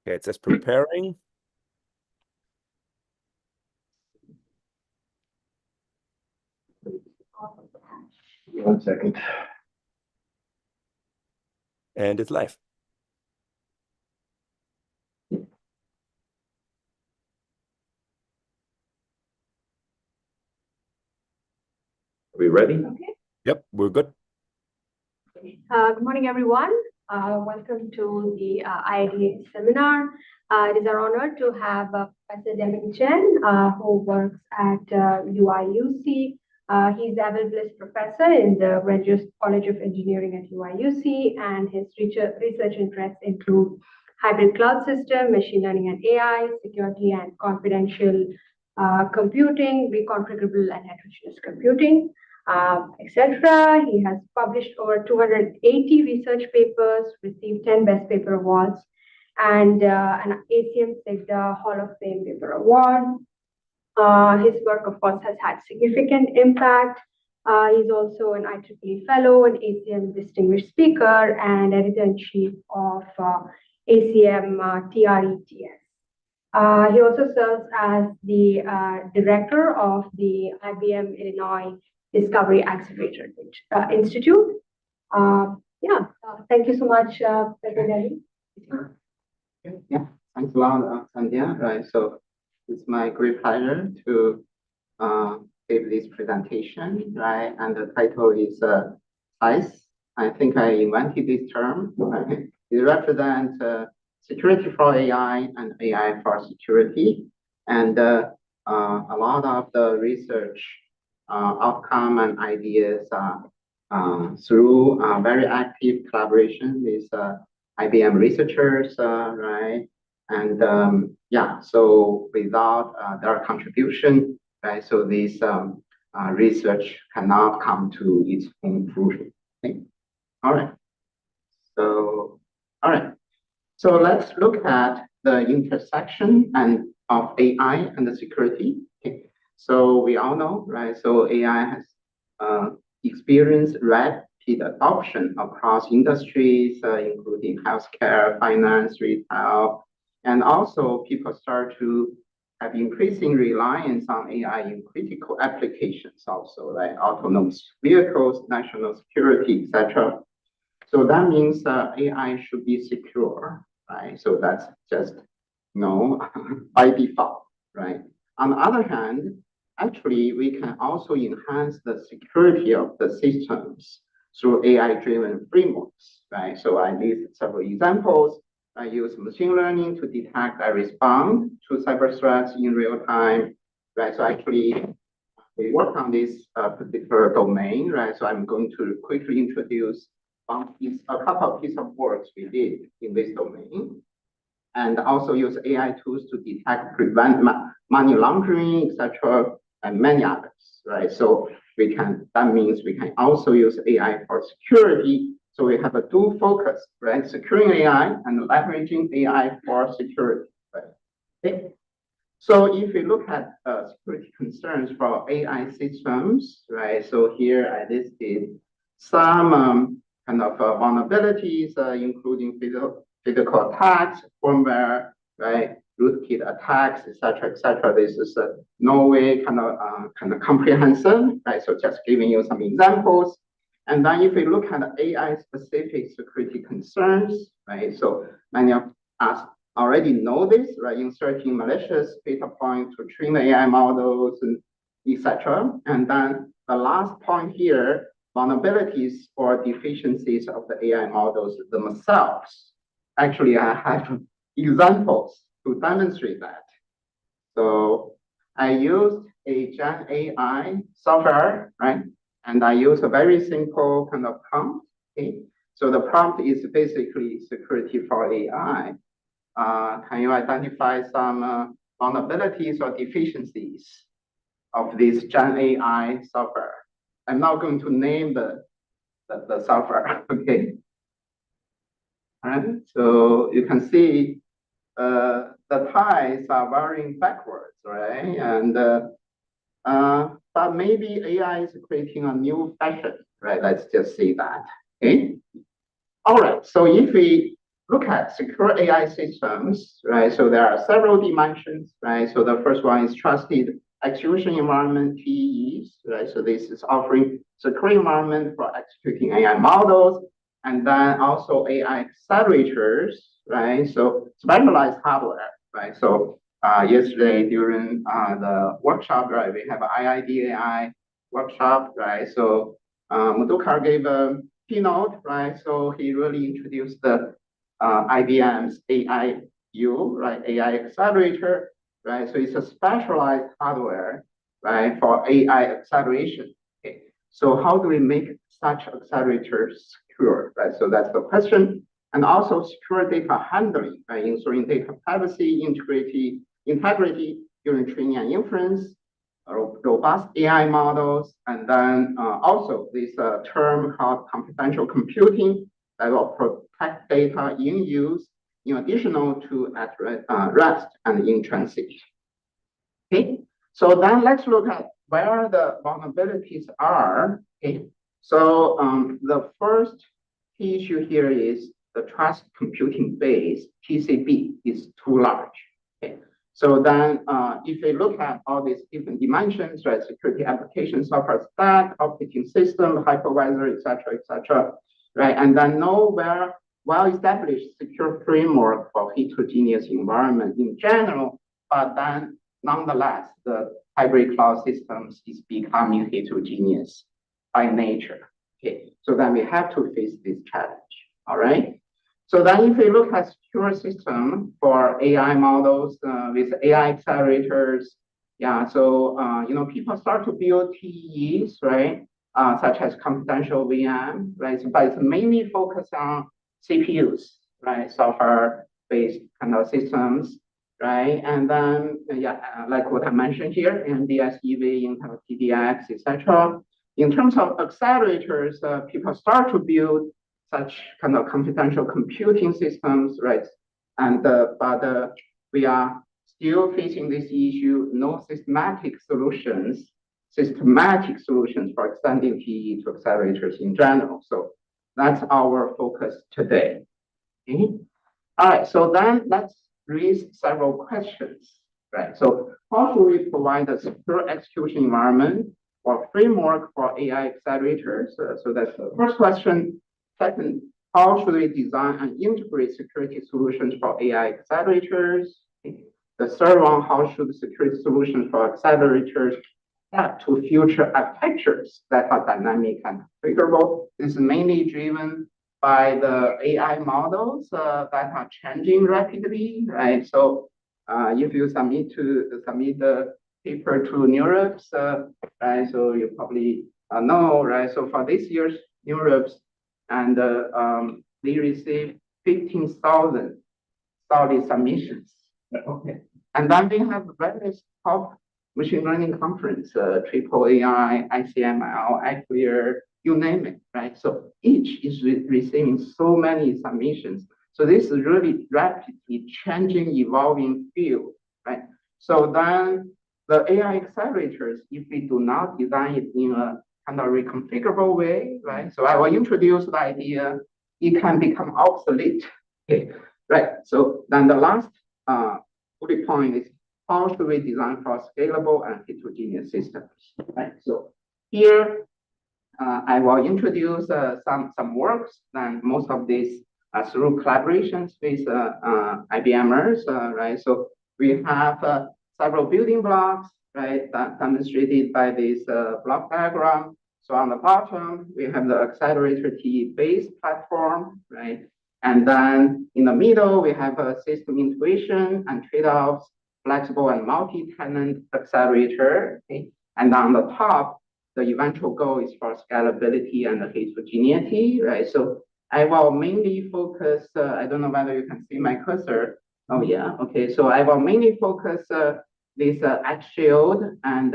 Okay, it says preparing. One second. And it's live. Are we ready? Okay. Yep, we're good. Good morning, everyone. Welcome to the IIDAI seminar. It is our honor to have Professor Deming Chen, who works at UIUC. He's the Avil Professor in the Graduate College of Engineering at UIUC, and his research interests include hybrid cloud system, machine learning and AI, security and confidential computing, reconfigurable and heterogeneous computing, etc. He has published over 280 research papers, received 10 Best Paper Awards, and an ACM SIGDA Hall of Fame Paper Award. His work, of course, has had significant impact. He's also an IEEE Fellow, an ACM Distinguished Speaker, and Editor-in-Chief of ACM TRETS. He also serves as the director of the IBM Illinois Discovery Accelerator Institute. Thank you so much, Professor Deming. Yeah, thanks a lot, Sandhya. Right, so it's my great pleasure to give this presentation, right? And the title is SICE. I think I invented this term. Right? It represents security for AI and AI for security. And a lot of the research outcome and ideas through very active collaboration with IBM researchers, right? And so without their contribution, right, so this research cannot come to its conclusion. Okay? All right. So let's look at the intersection of AI and the security. Okay. So we all know, right? So AI has experienced rapid adoption across industries, including healthcare, finance, retail, and also people start to have increasing reliance on AI in critical applications also, like autonomous vehicles, national security, etc. So that means AI should be secure, right? So that's just by default, right? On the other hand, actually, we can also enhance the security of the systems through AI-driven frameworks, right? So I list several examples. I use machine learning to detect and respond to cyber threats in real time, right? So actually, we work on this particular domain, right? So I'm going to quickly introduce a couple of pieces of work we did in this domain, and also use AI tools to detect, prevent money laundering, etc., and many others, right? So that means we can also use AI for security. So we have a dual focus, right? Securing AI and leveraging AI for security, right? Okay. So if we look at security concerns for AI systems, right? So here I listed some kind of vulnerabilities, including physical attacks, firmware, right? Rootkit attacks, etc., etc. This is no way kind of comprehensive, right? So just giving you some examples. And then if we look at AI-specific security concerns, right? So many of us already know this, right? Inserting malicious data points to train the AI models, and etc. And then the last point here, vulnerabilities or deficiencies of the AI models themselves. Actually, I have examples to demonstrate that. So I used a Gen AI software, right? And I use a very simple kind of prompt. Okay. So the prompt is basically security for AI. Can you identify some vulnerabilities or deficiencies of this Gen AI software? I'm not going to name the software. Okay. All right. So you can see the ties are varying backwards, right? And but maybe AI is creating a new fashion, right? Let's just see that. Okay. All right. So if we look at secure AI systems, right? So there are several dimensions, right? So the first one is trusted execution environment, TEEs, right? So this is offering secure environment for executing AI models, and then also AI accelerators, right? So specialized hardware, right? So yesterday during the workshop, right, we have an IIDAI workshop, right? So Madhukar gave a keynote, right? So he really introduced the IBM's AIU, right? AI accelerator, right? So it's a specialized hardware, right, for AI acceleration. Okay. So how do we make such accelerators secure, right? So that's the question. And also secure data handling, right? Ensuring data privacy, integrity during training and inference, robust AI models, and then also this term called confidential computing that will protect data in use in addition to at rest and in transit. Okay, so then let's look at where the vulnerabilities are. Okay, so the first key issue here is the trust computing base, TCB, is too large. Okay. So then if we look at all these different dimensions, right, security application, software stack, operating system, hypervisor, et cetera, right, and then know where well-established secure framework for heterogeneous environment in general, but then nonetheless, the hybrid cloud systems is becoming heterogeneous by nature. Okay, so then we have to face this challenge. All right. So then if we look at secure system for AI models with AI accelerators, yeah, so, people start to build TEEs, right, such as confidential VM, right, but it's mainly focused on CPUs, right, software-based kind of systems, right, and then, like what I mentioned here, NVIDIA, Intel, TDX, etc. In terms of accelerators, people start to build such kind of confidential computing systems, right? And but we are still facing this issue. No systematic solutions for extending TE to accelerators in general. So that's our focus today. Okay? All right. So then let's raise several questions, right? So how should we provide a secure execution environment or framework for AI accelerators? So that's the first question. Second, how should we design and integrate security solutions for AI accelerators? The third one, how should security solutions for accelerators adapt to future architectures that are dynamic and configurable? This is mainly driven by the AI models that are changing rapidly, right? So if you submit the paper to NeurIPS, right? So you probably know, right? So for this year's NeurIPS, and they received 15,000 study submissions. Okay, and then we have various top machine learning conference, Triple AI, ICML, iClear, you name it, right? So each is receiving so many submissions. So this is really rapidly changing, evolving field, right? So then the AI accelerators, if we do not design it in a kind of reconfigurable way, right? So I will introduce the idea, it can become obsolete. Okay, right. So then the last bullet point is how should we design for scalable and heterogeneous systems, right? So here I will introduce some works, and most of these through collaborations with IBMers, right? So we have several building blocks, right, that demonstrated by this block diagram. So on the bottom, we have the accelerator TE-based platform, right? And then in the middle, we have a system integration and trade-offs, flexible and multi-tenant accelerator, okay? And on the top, the eventual goal is for scalability and heterogeneity, right? So I will mainly focus, I don't know whether you can see my cursor. Oh yeah, okay. So I will mainly focus this X-Shield and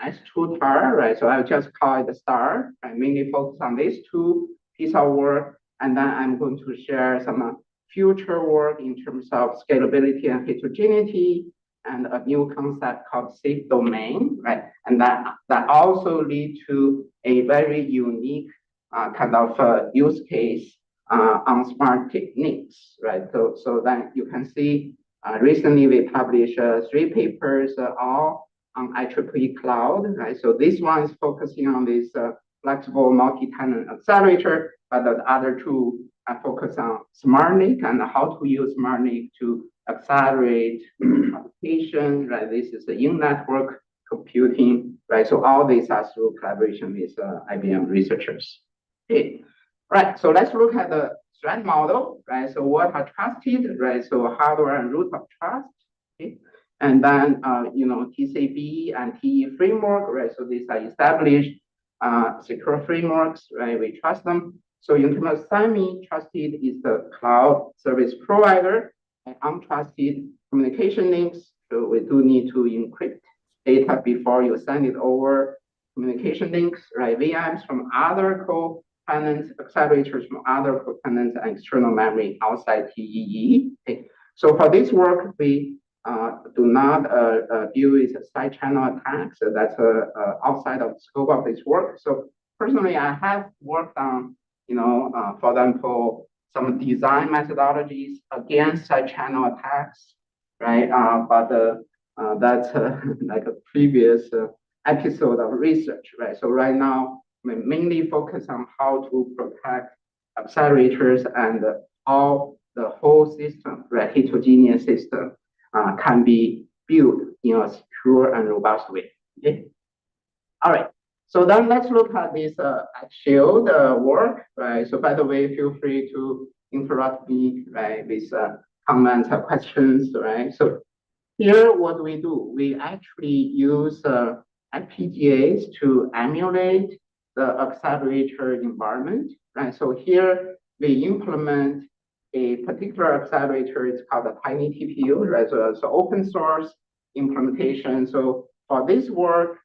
S2TAR, right? So I'll just call it the star. I mainly focus on these two pieces of work, and then I'm going to share some future work in terms of scalability and heterogeneity, and a new concept called safe domain, right? And that also lead to a very unique kind of use case on smart techniques, right? So then you can see recently we published 3 papers all on IEEE cloud, right? So this one is focusing on this flexible multi-tenant accelerator, but the other 2 are focused on SmartNIC and how to use SmartNIC to accelerate application, right? This is the in-network computing, right? So all these are through collaboration with IBM researchers. Okay, right. So let's look at the threat model, right? So what are trusted, right? So hardware and root of trust. Okay, and then TCP and TE framework, right? So these are established secure frameworks, right? We trust them. So in terms of semi-trusted is the cloud service provider, and untrusted communication links. So we do need to encrypt data before you send it over. Communication links, right? VMs from other co-tenants, accelerators from other co-tenants, and external memory outside TEE. Okay. So for this work, we do not deal with side channel attacks. So that's outside of the scope of this work. So personally, I have worked on, for example, some design methodologies against side channel attacks, right? But that's like a previous episode of research, right? So right now, we mainly focus on how to protect accelerators and how the whole system, right, heterogeneous system, can be built in a secure and robust way. Okay. All right. So then let's look at this actual work, right? So by the way, feel free to interrupt me, right, with comments or questions, right? So here, what we do, we actually use FPGAs to emulate the accelerator environment, right? So here we implement a particular accelerator. It's called a tiny TPU, right? So it's an open source implementation. So for this work,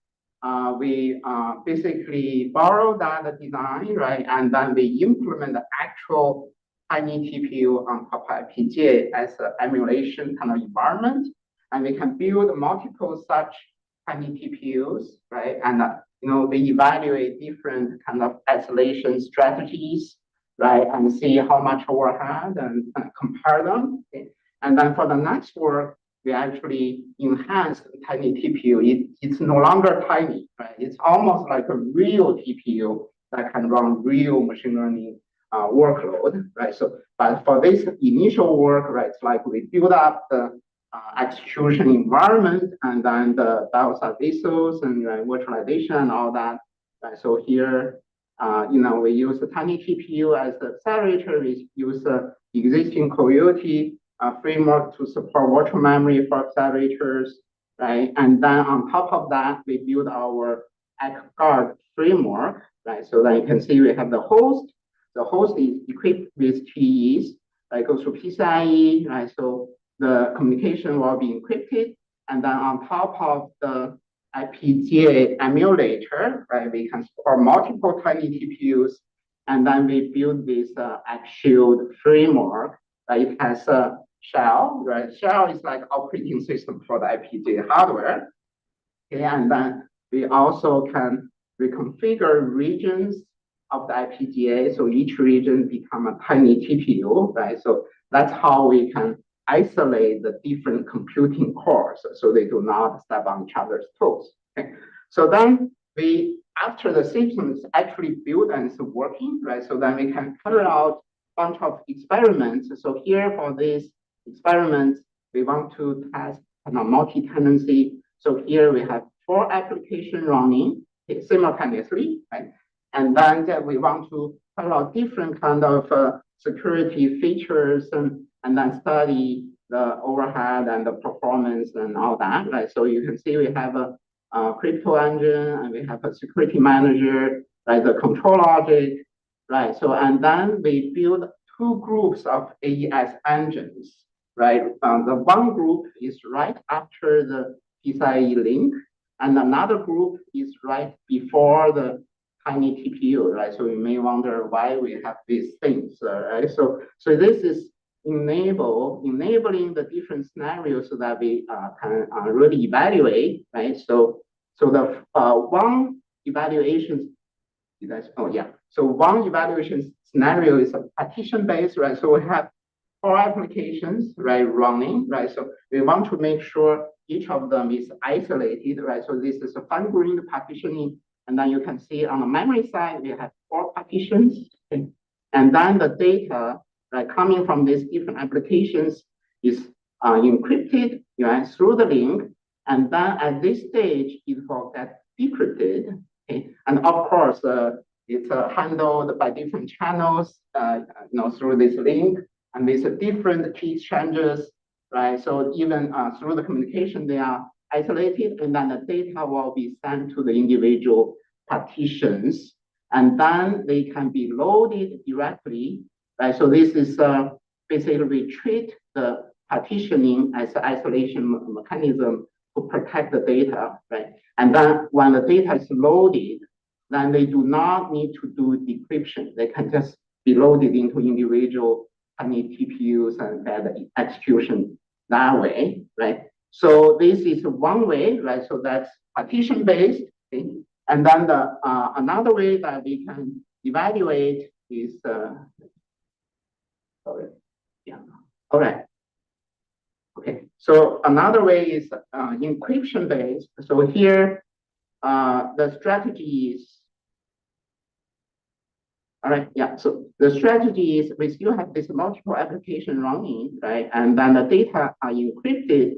we basically borrow that design, right? And then we implement the actual tiny TPU on top of FPGA as an emulation kind of environment. And we can build multiple such tiny TPUs, right? And we evaluate different kind of isolation strategies, right? And see how much overhead and compare them. Okay? And then for the next work, we actually enhance the tiny TPU. It's no longer tiny, right? It's almost like a real TPU that can run real machine learning workload, right? So, but for this initial work, right, it's like we build up the execution environment, and then the BIOS VSOs and virtualization and all that. Right? So here, we use the tiny TPU as the accelerator. We use the existing Coyote framework to support virtual memory for accelerators, right? And then on top of that, we build our XGuard framework, right? So then you can see we have the host. The host is equipped with TEs, right? Goes through PCIe, right? So the communication will be encrypted, and then on top of the FPGA emulator, right, we can support multiple tiny TPUs, and then we build this X-Shield framework. It has a shell, right? Shell is like operating system for the FPGA hardware. Okay, and then we also can reconfigure regions of the FPGA, so each region become a tiny TPU, right? So that's how we can isolate the different computing cores so they do not step on each other's toes. Okay? So then after the system is actually built and it's working, right? So then we can carry out a bunch of experiments. So here for this experiment, we want to test multi-tenancy. So here we have 4 applications running simultaneously, right? And then we want to carry out different kind of security features and then study the overhead and the performance and all that, right? So you can see we have a crypto engine and we have a security manager, right? The control logic, right? So, and then we build 2 groups of AES engines, right? The one group is right after the PCIe link, and another group is right before the tiny TPU, right? So you may wonder why we have these things, right? So this is enabling the different scenarios so that we can really evaluate, right? So the one evaluation, So one evaluation scenario is a partition-based, right? So we have 4 applications, right, running, right? So we want to make sure each of them is isolated, right? So this is a fine-grained partitioning, and then you can see on the memory side, we have 4 partitions, okay? And then the data, right, coming from these different applications is encrypted, right, through the link, and then at this stage, it will get decrypted, okay? And of course, it's handled by different channels, through this link, and with different key exchanges, right? So even through the communication, they are isolated, and then the data will be sent to the individual partitions, and then they can be loaded directly, right? So this is basically we treat the partitioning as an isolation mechanism to protect the data, right? And then when the data is loaded, then they do not need to do decryption. They can just be loaded into individual TPUs and get execution that way, right? So this is one way, right? So that's partition-based, okay? And then the another way that we can evaluate is, sorry, yeah, all right. Okay, so another way is encryption-based. So here, the strategy is, all right, yeah, so the strategy is we still have this multiple application running, right? And then the data are encrypted.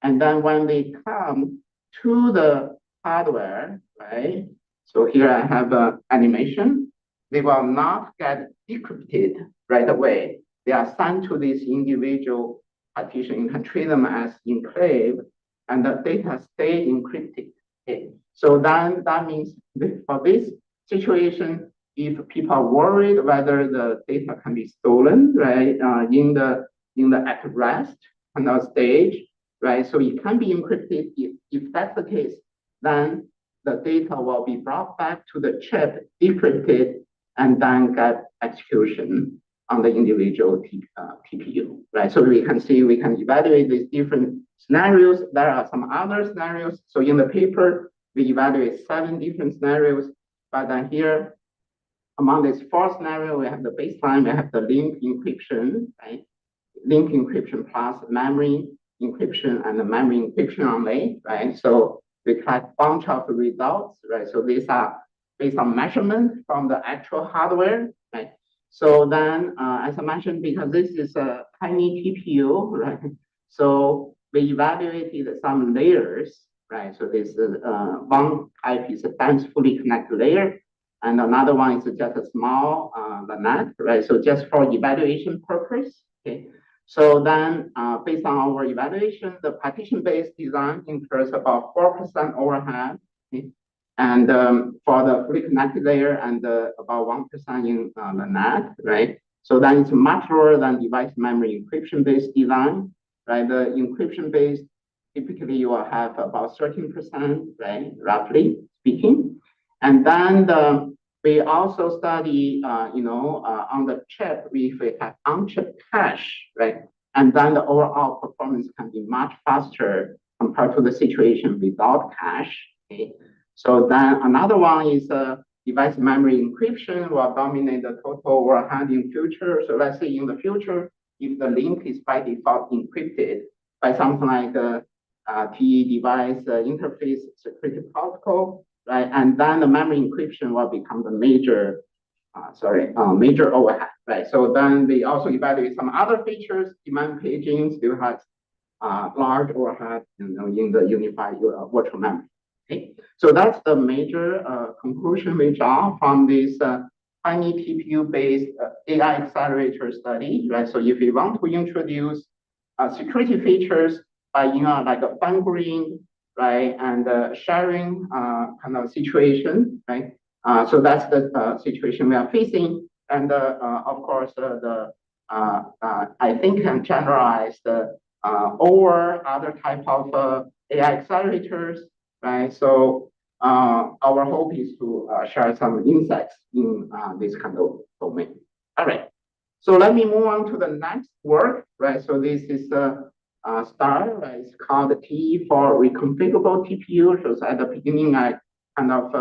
And then when they come to the hardware, right? So here I have an animation. They will not get decrypted right away. They are sent to this individual partition. You can treat them as enclave, and the data stay encrypted. Okay. So then that means for this situation, if people are worried whether the data can be stolen, right, in the at rest kind of stage, right? So it can be encrypted. If that's the case, then the data will be brought back to the chip, decrypted, and then get execution on the individual TPU, right? So we can see, we can evaluate these different scenarios. There are some other scenarios. So in the paper, we evaluate 7 different scenarios, but then here, among these 4 scenarios, we have the baseline, we have the link encryption, right? Link encryption plus memory encryption and the memory encryption only, right? So we collect a bunch of results, right? So these are based on measurement from the actual hardware, right? So then, as I mentioned, because this is a tiny TPU, right? So we evaluated some layers, right? So this is one type is a dense fully connected layer, and another one is just a small net, right? So just for evaluation purpose, okay? So then, based on our evaluation, the partition-based design incurs about 4% overhead, okay? And for the fully connected layer, and about 1% in the net, right? So then it's much lower than device memory encryption-based design, right? The encryption-based, typically you will have about 13%, right? Roughly speaking. And then we also study, on the chip, if we have on-chip cache, right? And then the overall performance can be much faster compared to the situation without cache, okay? So then another one is device memory encryption will dominate the total overhead in future. So let's say in the future, if the link is by default encrypted by something like TE device interface security protocol, right? And then the memory encryption will become the major overhead, right? So then we also evaluate some other features. Demand paging still has large overhead, in the unified virtual memory. Okay, so that's the major conclusion we draw from this tiny TPU-based AI accelerator study, right? So if we want to introduce security features by like a fine-grained, right, and sharing kind of situation, right? So that's the situation we are facing, and of course I think can generalize over other type of AI accelerators, right? So our hope is to share some insights in this kind of domain. All right. So let me move on to the next work, right? So this is STAR, right? It's called T for reconfigurable TPU. So at the beginning, I kind of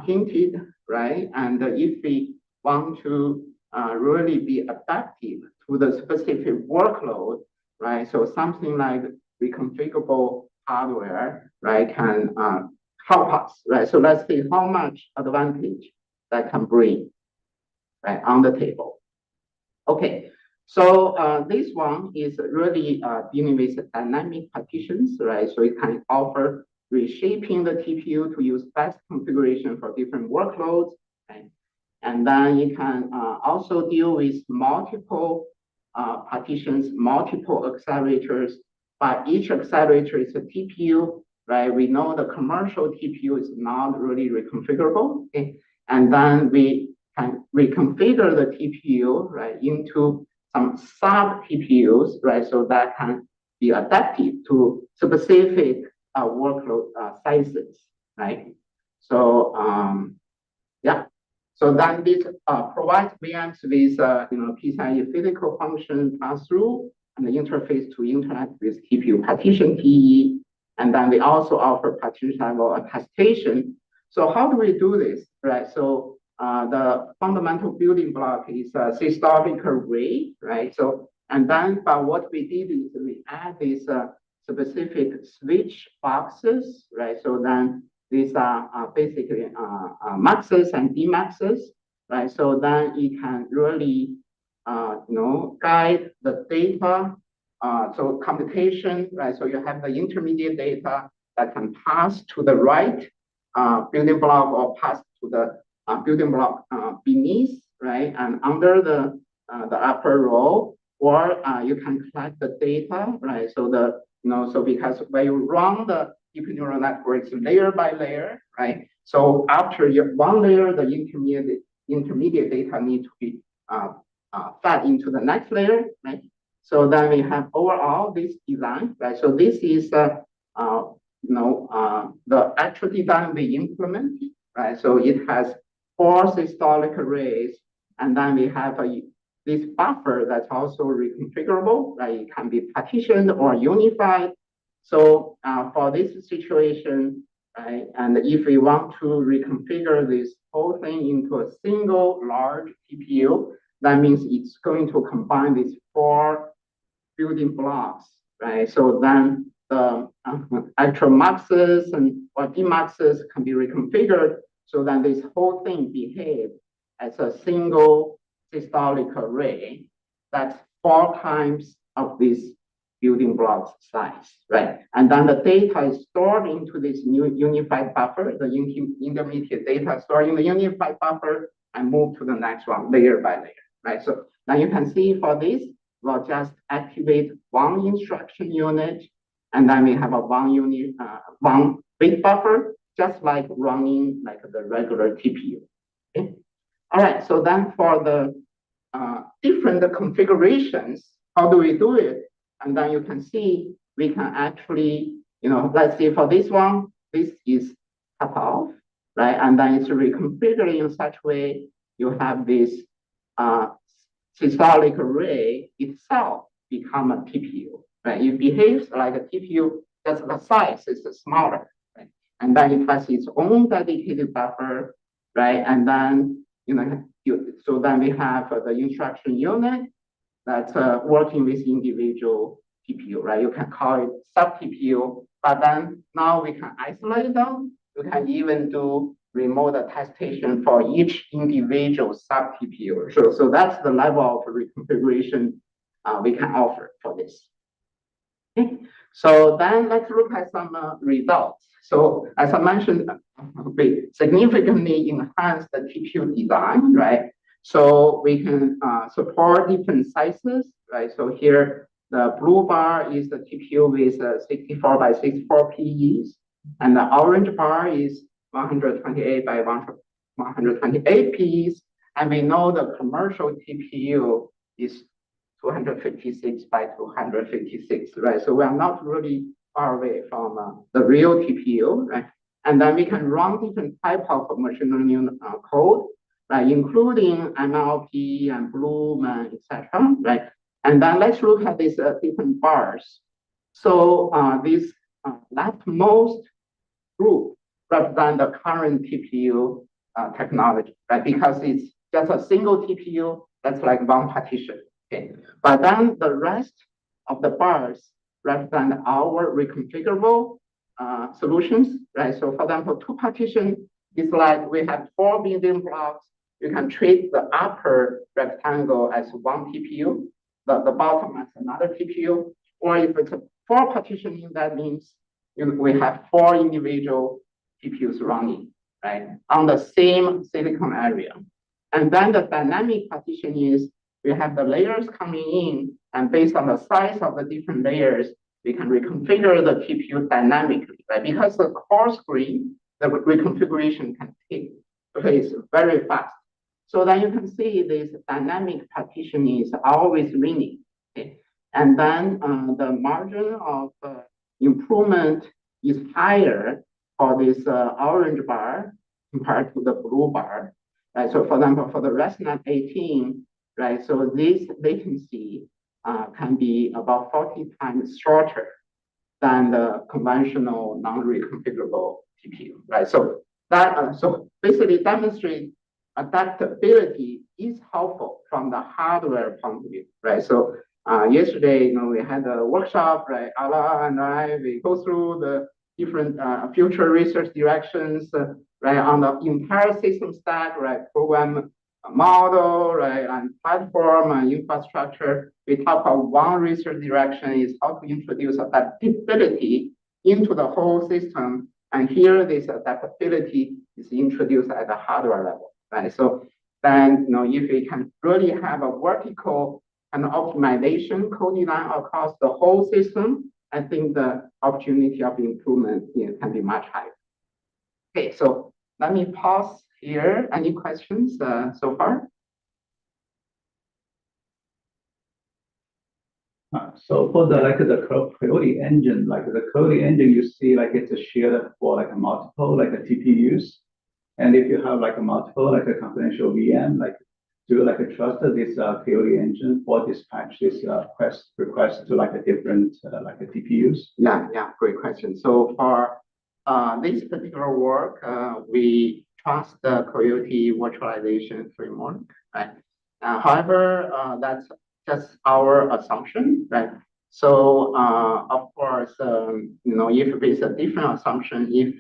hinted, right? And if we want to really be adaptive to the specific workload, right? So something like reconfigurable hardware, right, can help us, right? So let's see how much advantage that can bring, right, on the table. Okay, so this one is really dealing with dynamic partitions, right? So it can offer reshaping the TPU to use best configuration for different workloads, right? And then you can also deal with multiple partitions, multiple accelerators, but each accelerator is a TPU, right? We know the commercial TPU is not really reconfigurable, okay? And then we can reconfigure the TPU, right, into some sub TPUs, right? So that can be adaptive to specific workload sizes, right? So yeah. So then this provides VMs with PCIe physical function pass-through and the interface to interact with TPU partition TE. And then we also offer partition level attestation. So how do we do this, right? So the fundamental building block is a systolic array, right? So, and then, but what we did is we add these specific switch boxes, right? So then these are basically maxes and demaxes, right? So then it can really, guide the data. So computation, right? So you have the intermediate data that can pass to the right building block or pass to the building block beneath, right? And under the upper row, or you can collect the data, right? So so because when you run the deep neural networks layer by layer, right? So after one layer, the intermediate data need to be fed into the next layer, right? So then we have overall this design, right? So this is the actual design we implemented, right? So it has 4 systolic arrays, and then we have this buffer that's also reconfigurable, right? It can be partitioned or unified. So for this situation, right, and if we want to reconfigure this whole thing into a single large TPU, that means it's going to combine these 4 building blocks, right? So then the actual maxes or demaxes can be reconfigured, so then this whole thing behaves as a single systolic array that's 4 times of this building blocks size, right? And then the data is stored into this new unified buffer, the intermediate data stored in the unified buffer, and move to the next one layer by layer, right? So now you can see for this, we'll just activate one instruction unit, and then we have a one big buffer, just like running like the regular TPU. Okay? All right, so then for the different configurations, how do we do it? And then you can see we can actually, let's see for this one, this is cut off, right? And then it's reconfigured in such way you have this systolic array itself become a TPU, right? It behaves like a TPU, just the size is smaller, right? And then it has its own dedicated buffer, right? And then, so then we have the instruction unit that's working with individual TPU, right? You can call it sub TPU, but then now we can isolate them. You can even do remote attestation for each individual sub TPU. So that's the level of reconfiguration we can offer for this. Okay. So then let's look at some results. So as I mentioned, we significantly enhance the TPU design, right? So we can support different sizes, right? So here, the blue bar is the TPU with 64 by 64 PEs, and the orange bar is 128 by 128 PEs. And we know the commercial TPU is 256 by 256, right? So we are not really far away from the real TPU, right? And then we can run different type of machine learning code, right, including MLP and Bloom and etc. Right? And then let's look at these different bars. So this leftmost group, rather than the current TPU technology, right? Because it's just a single TPU that's like one partition. Okay, but then the rest of the bars represent our reconfigurable solutions, right? So for example, two partition is like we have 4 building blocks. You can treat the upper rectangle as one TPU, the bottom as another TPU, or if it's a 4 partitioning, that means we have 4 individual TPUs running, right, on the same silicon area. And then the dynamic partition is we have the layers coming in, and based on the size of the different layers, we can reconfigure the TPU dynamically, right? Because the core screen, the reconfiguration can take place very fast. So then you can see this dynamic partitioning is always winning. Okay? And then the margin of improvement is higher for this orange bar compared to the blue bar. Right? So for example, for the ResNet 18, right? So this latency can be about 40 times shorter than the conventional non-reconfigurable TPU, right? So that so basically demonstrate adaptability is helpful from the hardware point of view, right? So yesterday, we had a workshop, right? Ala and I, we go through the different future research directions, right, on the entire system stack, right, program model, right, and platform and infrastructure. We talk about one research direction is how to introduce adaptability into the whole system. And here, this adaptability is introduced at the hardware level, right? So then, if we can really have a vertical and optimization co-design across the whole system, I think the opportunity of improvement can be much higher. Okay, so let me pause here. Any questions so far? So for the Coyote engine, the Coyote engine, you see it's a shared for a multiple TPUs, and if you have a multiple a confidential VM, do you trust this Coyote engine for dispatch this request to a different TPUs? Yeah, great question. So for this particular work, we trust the Coyote virtualization framework, right? However, that's just our assumption, right? So of course, if it's a different assumption, if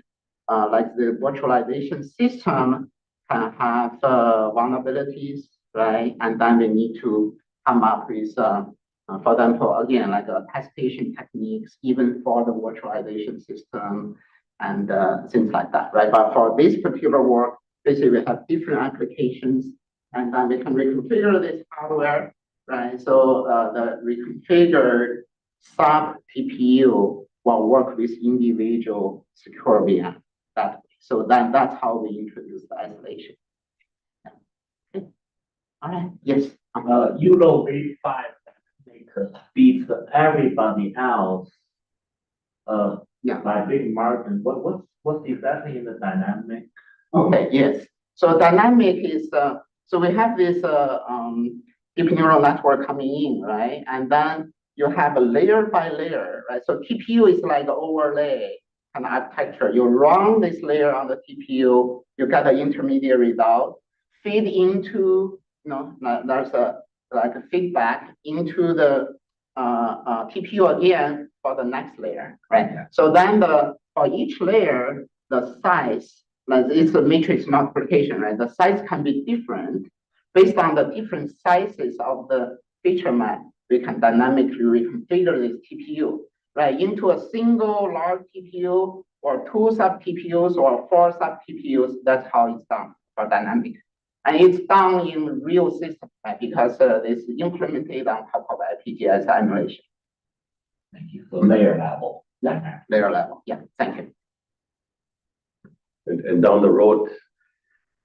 the virtualization system can have vulnerabilities, right? And then we need to come up with, for example, again, attestation techniques, even for the virtualization system and things like that, right? But for this particular work, basically we have different applications, and then we can reconfigure this hardware, right? So the reconfigured sub TPU will work with individual secure VM. So that's how we introduce the isolation. Yeah. Okay. All right. Yes. Euro 85 beats everybody else by big margin. What's exactly in the dynamic? Okay. Yes. So dynamic is so we have this deep neural network coming in, right? And then you have a layer by layer, right? So TPU is like an overlay kind of architecture. You run this layer on the TPU, you get an intermediate result, feed into, there's a feedback into the TPU again for the next layer, right? Yeah. So then for each layer, the size, it's a matrix multiplication, right? The size can be different based on the different sizes of the feature map. We can dynamically reconfigure this TPU, right, into a single large TPU or 2 sub TPUs or 4 sub TPUs. That's how it's done for dynamic. And it's done in real system, right, because it's implemented on top of FPGA emulation. Thank you. So layer level. Yeah, layer level. Yeah, thank you. And down the road,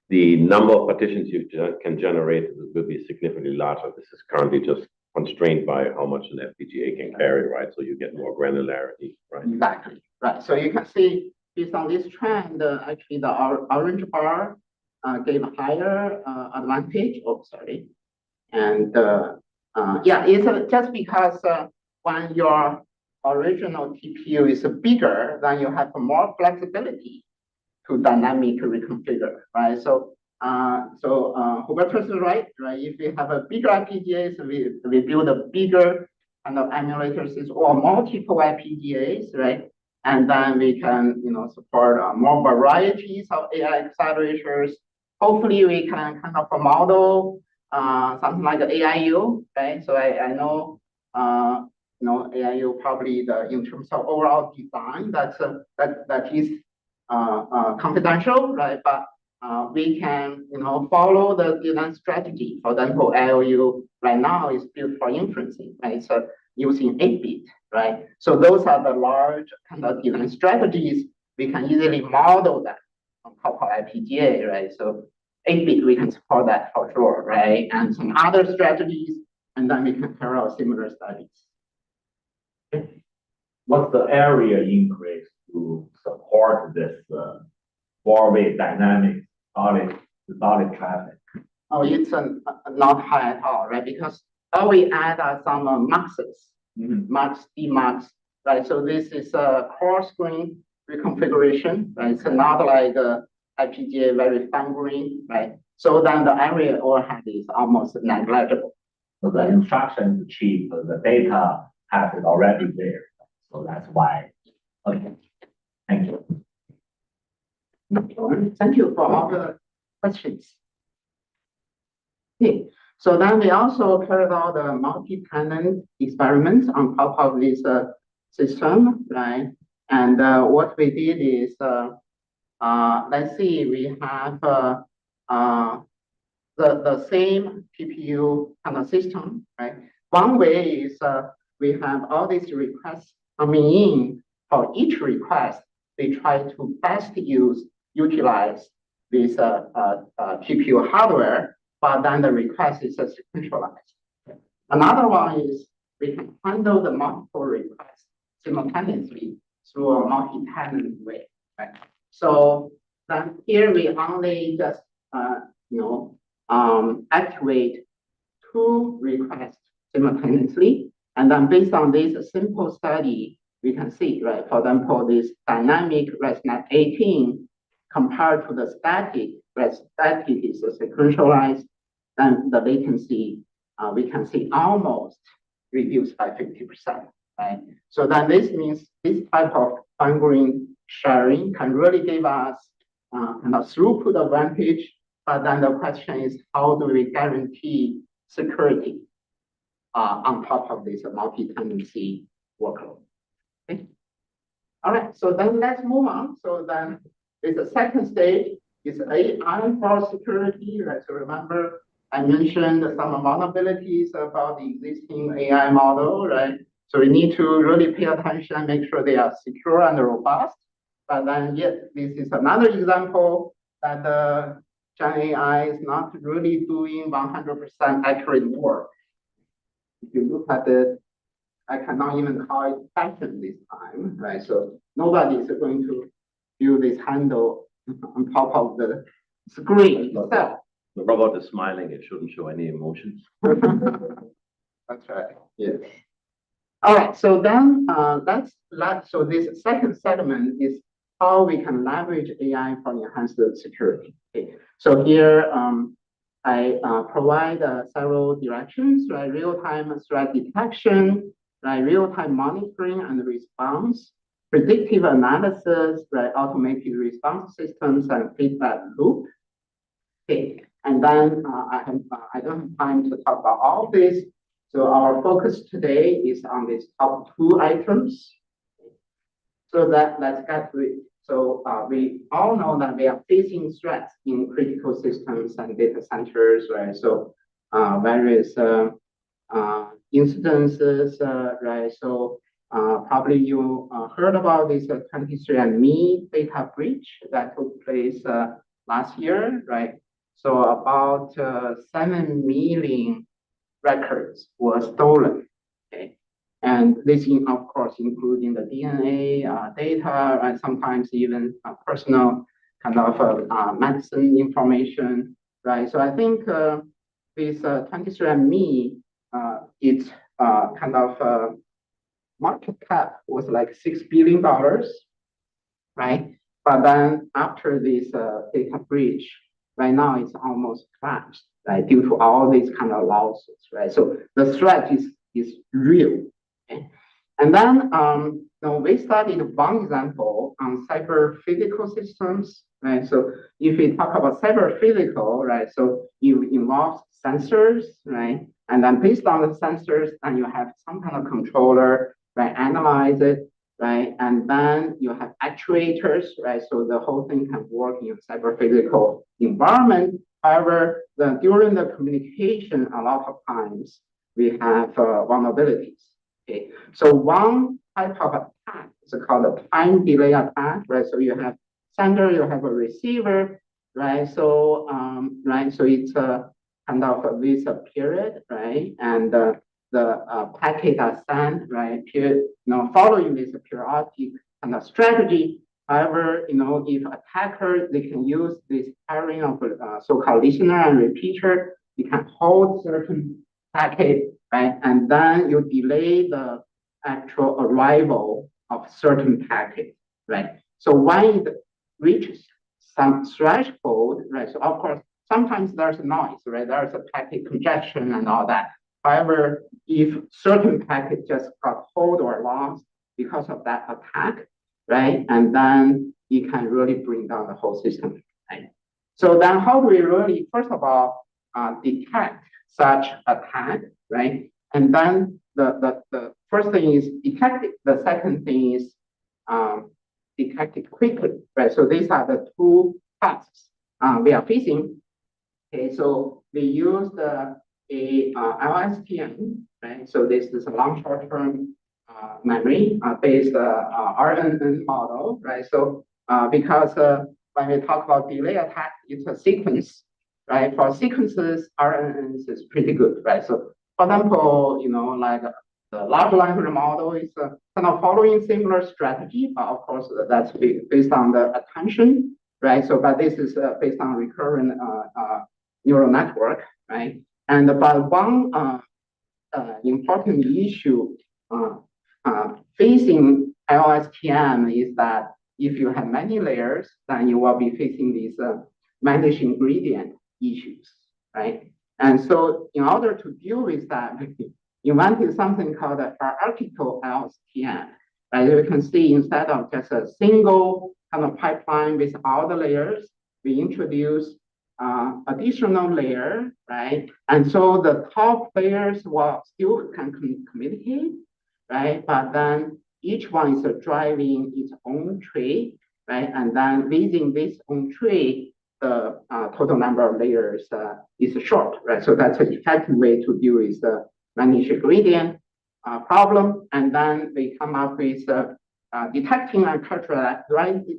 the number of partitions you can generate will be significantly larger. This is currently just constrained by how much an FPGA can carry, right? So you get more granularity, right? Exactly, right. So you can see based on this trend, actually the orange bar gave a higher advantage. Oh, sorry. And it's just because when your original TPU is bigger, then you have more flexibility to dynamic reconfigure, right? So Hubertus is right? If we have a bigger FPGAs, we build a bigger kind of emulator system or multiple FPGAs, right? And then we can, support more varieties of AI accelerators. Hopefully, we can kind of model something like AIU, right? So I know, AIU probably in terms of overall design, that is confidential, right? But we can, follow the design strategy. For example, AIU right now is built for inferencing, right? So using 8-bit, right? So those are the large kind of design strategies. We can easily model that on top of FPGA, right? So 8-bit, we can support that for sure, right? And some other strategies, and then we can carry out similar studies. What's the area increase to support this four-way dynamic solid traffic? Oh, it's not high at all, right? Because all we add are some muxes, mux, demux, right? So this is a cross-grain reconfiguration, right? It's not like FPGA very fine-grained, right? So then the area overhead is almost negligible. So the instructions chip, the data path is already there. So that's why. Okay. Thank you. Thank you for all the questions. Okay. So then we also carried out the multi-tenant experiments on top of this system, right? And what we did is, let's see, we have the same GPU kind of system, right? One way is we have all these requests coming in. For each request, we try to best utilize this GPU hardware, but then the request is sequentialized. Another one is we can handle the multiple requests simultaneously through a multi-tenant way, right? So then here we only just activate 2 requests simultaneously, and then based on this simple study, we can see, right? For example, this dynamic ResNet 18 compared to the static, where static is sequentialized, then the latency we can see almost reduced by 50%, right? So then this means this type of fine-grained sharing can really give us kind of throughput advantage. But then the question is, how do we guarantee security on top of this multi-tenancy workload? Okay. All right. So then let's move on. So then the second stage is AI for security. Right. So remember, I mentioned some vulnerabilities about the existing AI model, right? So we need to really pay attention and make sure they are secure and robust. But then yet, this is another example that the Gen AI is not really doing 100% accurate work. If you look at it, I cannot even call it fashion this time, right? So nobody is going to view this handle on top of the screen itself. The robot is smiling, it shouldn't show any emotions. That's right. Yes. All right. So then so this second segment is how we can leverage AI for enhanced security. Okay. So here I provide several directions, right? Real-time threat detection, right? Real-time monitoring and response, predictive analysis, right? Automated response systems and feedback loop. Okay. And then I don't have time to talk about all this. So our focus today is on these top 2 items. So let's get to it. So we all know that we are facing threats in critical systems and data centers, right? So various incidences, right? So probably you heard about this 23andMe data breach that took place last year, right? So about 7 million records were stolen, okay? And this, of course, including the DNA data, and sometimes even personal kind of medicine information, right? So I think this 23andMe, its kind of market cap was like $6 billion, right? But then after this data breach, right now it's almost collapsed, right? Due to all these kind of lawsuits, right? So the threat is real. Okay? And then we studied one example on cyber physical systems, right? So if we talk about cyber physical, right? So you involve sensors, right? And then based on the sensors, then you have some kind of controller, right? Analyze it, right? And then you have actuators, right? So the whole thing can work in a cyber physical environment. However, during the communication, a lot of times we have vulnerabilities. Okay, so one type of attack is called a time delay attack, right? So you have sender, you have a receiver, right? So so it's a kind of this period, right? And the packet are sent, right? Following this periodic kind of strategy. However, if attacker they can use this pairing of so-called listener and repeater, you can hold certain packet, right? And then you delay the actual arrival of certain packet, right? So when it reaches some threshold, right? So of course, sometimes there's noise, right? There's a packet congestion and all that. However, if certain packet just got hold or lost because of that attack, right? And then it can really bring down the whole system, right? So then how do we really, first of all, detect such attack, right? And then the first thing is detect it. The second thing is detect it quickly, right? So these are the two tasks we are facing. Okay, so we used a LSTM, right? So this is a long short-term memory based RNN model, right? So because when we talk about delay attack, it's a sequence, right? For sequences, RNNs is pretty good, right? So for example, like the large language model is kind of following similar strategy, but of course that's based on the attention, right? So, but this is based on recurrent neural network, right? And but one important issue facing LSTM is that if you have many layers, then you will be facing these managed ingredient issues, right? And so in order to deal with that, invented something called a hierarchical LSTM. As you can see, instead of just a single kind of pipeline with all the layers, we introduce additional layer, right? And so the top layers will still can communicate, right? But then each one is driving its own tree, right? And then within this own tree, the total number of layers is short, right? So that's an effective way to deal with the managed gradient problem. And then we come up with detecting and characterizing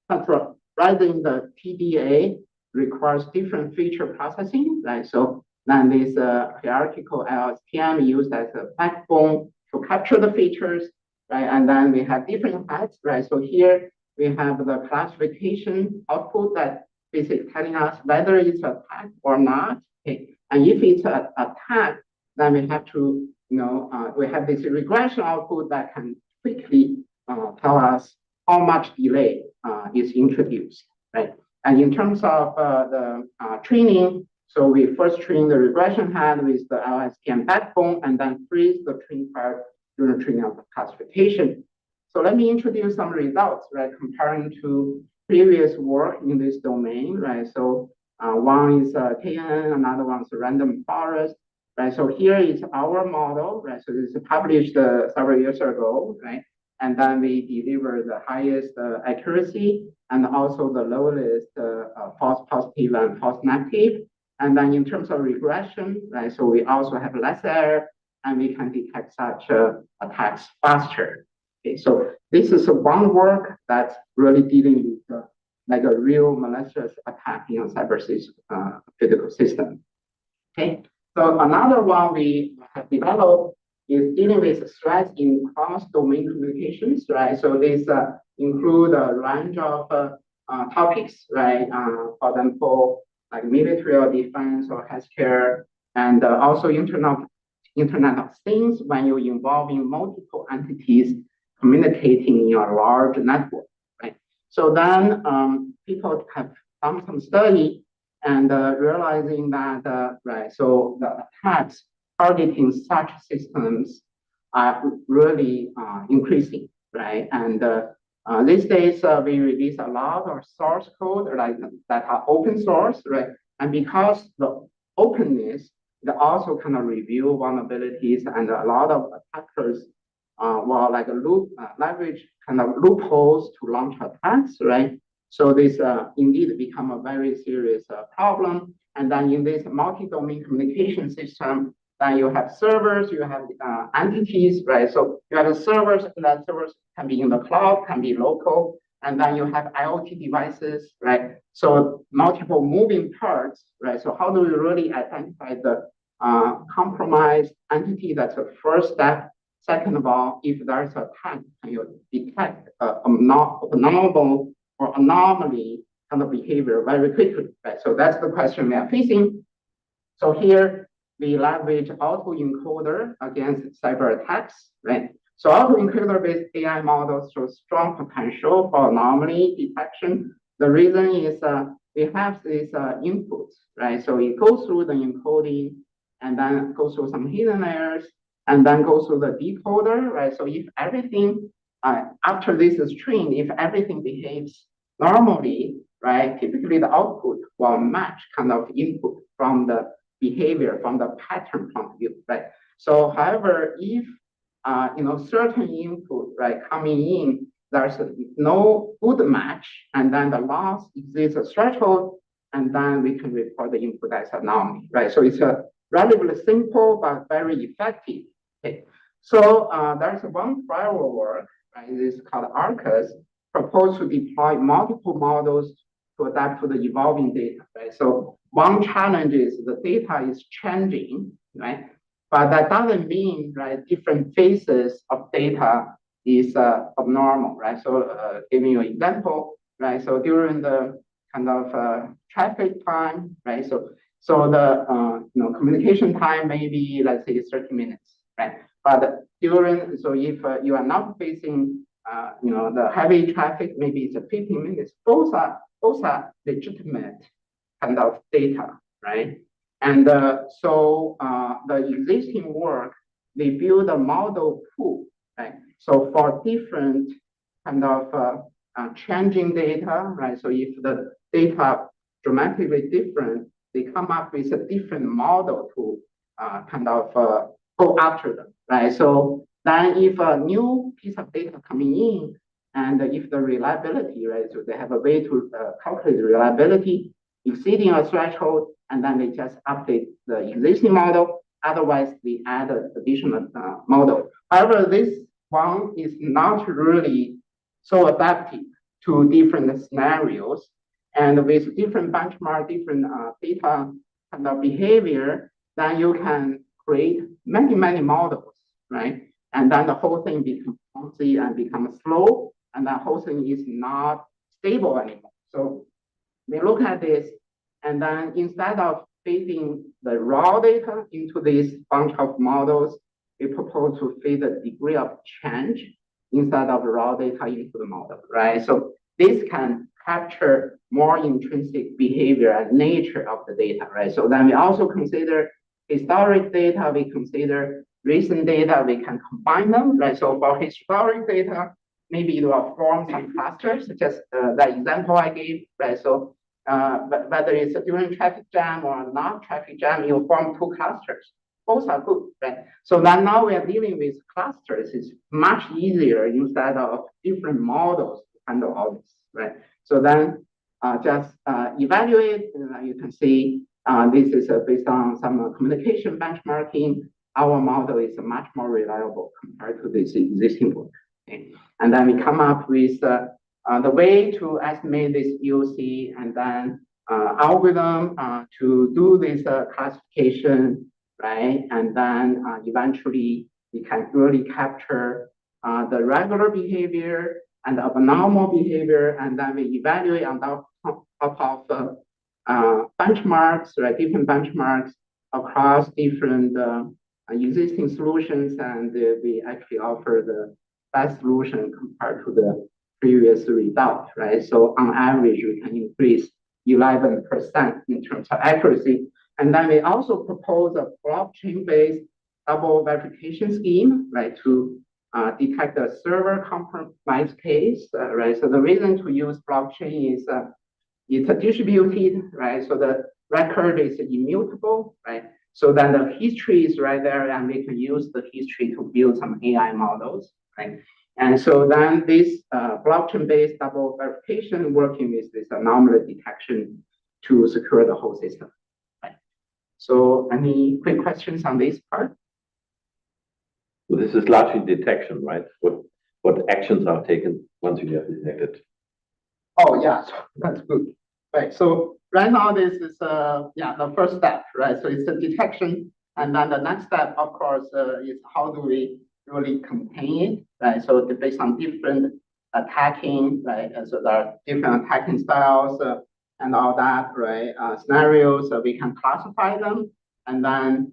the TDA requires different feature processing, right? So then this hierarchical LSTM used as a backbone to capture the features, right? And then we have different types, right? So here we have the classification output that basically telling us whether it's an attack or not. Okay. And if it's an attack, then we have to, we have this regression output that can quickly tell us how much delay is introduced, right? And in terms of the training, so we first train the regression head with the LSTM backbone and then freeze the training part during training of the classification. So let me introduce some results, right, comparing to previous work in this domain, right? So one is KNN, another one is random forest, right? So here is our model, right? So this is published several years ago, right? And then we deliver the highest accuracy and also the lowest false positive and false negative. And then in terms of regression, right? So we also have less error and we can detect such attacks faster. Okay, so this is one work that's really dealing with like a real malicious attack in a cyber physical system. Okay, so another one we have developed is dealing with threats in cross-domain communications, right? So these include a range of topics, right? For example, like military or defense or healthcare, and also Internet of Things when you're involving multiple entities communicating in a large network, right? So then people have done some study and realizing that, right, so the attacks targeting such systems are really increasing, right? And these days, we release a lot of source code like, that are open source, right? And because the openness, they also kind of review vulnerabilities, and a lot of attackers will like leverage kind of loopholes to launch attacks, right? So this indeed become a very serious problem. And then in this multi-domain communication system, then you have servers, you have entities, right? So you have the servers, and that servers can be in the cloud, can be local, and then you have IoT devices, right? So multiple moving parts, right? So how do we really identify the compromised entity? That's the first step. Second of all, if there's a attack, can you detect abnormal or anomaly kind of behavior very quickly, right? So that's the question we are facing. So here we leverage autoencoder against cyber attacks, right? So autoencoder-based AI models show strong potential for anomaly detection. The reason is we have these inputs, right? So it goes through the encoding and then goes through some hidden layers and then goes through the decoder, right? So if everything, after this is trained, if everything behaves normally, right, typically the output will match kind of input from the behavior, from the pattern point of view, right? So however, if certain input, right, coming in, there's no good match, and then the loss exceeds a threshold, and then we can report the input as anomaly, right? So it's a relatively simple but very effective. Okay. So there's one firewall work, right? This is called ARCUS, proposed to deploy multiple models to adapt to the evolving data, right? So one challenge is the data is changing, right? But that doesn't mean, right, different phases of data is abnormal, right? So giving you an example, right? So during the kind of traffic time, right? So the communication time maybe, let's say 30 minutes, right? But during, so if you are not facing the heavy traffic, maybe it's 15 minutes. Both are legitimate kind of data, right? And so the existing work, they build a model pool, right? So for different kind of changing data, right? So if the data dramatically different, they come up with a different model to kind of go after them, right? So then if a new piece of data coming in, and if the reliability, right? So they have a way to calculate the reliability exceeding a threshold, and then they just update the existing model. Otherwise, we add an additional model. However, this one is not really so adaptive to different scenarios. And with different benchmark, different data kind of behavior, then you can create many, many models, right? And then the whole thing becomes clumsy and becomes slow, and the whole thing is not stable anymore. So we look at this, and then instead of feeding the raw data into this bunch of models, we propose to feed the degree of change instead of raw data into the model, right? So this can capture more intrinsic behavior and nature of the data, right? So then we also consider historic data, we consider recent data, we can combine them, right? So for historic data, maybe it will form some clusters, just the example I gave, right? So whether it's during traffic jam or not traffic jam, you form two clusters. Both are good, right? So then now we are dealing with clusters. It's much easier instead of different models to handle all this, right? So then just evaluate, you can see this is based on some communication benchmarking. Our model is much more reliable compared to this existing one. Okay? And then we come up with the way to estimate this UC, and then algorithm to do this classification, right? And then eventually we can really capture the regular behavior and the abnormal behavior, and then we evaluate on top of benchmarks, right? Different benchmarks across different existing solutions, and we actually offer the best solution compared to the previous result, right? So on average, we can increase 11% in terms of accuracy. And then we also propose a blockchain-based double verification scheme, right, to detect a server compromise case, right? So the reason to use blockchain is it's distributed, right? So the record is immutable, right? So then the history is right there, and we can use the history to build some AI models, right? And so then this blockchain-based double verification working with this anomaly detection to secure the whole system, right? So any quick questions on this part? So this is largely detection, right? What actions are taken once you have detected? Oh, yeah, so that's good. Right, so right now this is the first step, right? So it's the detection, and then the next step, of course, is how do we really contain it, right? So based on different attacking, right? And so there are different attacking styles and all that, right? Scenarios, so we can classify them, and then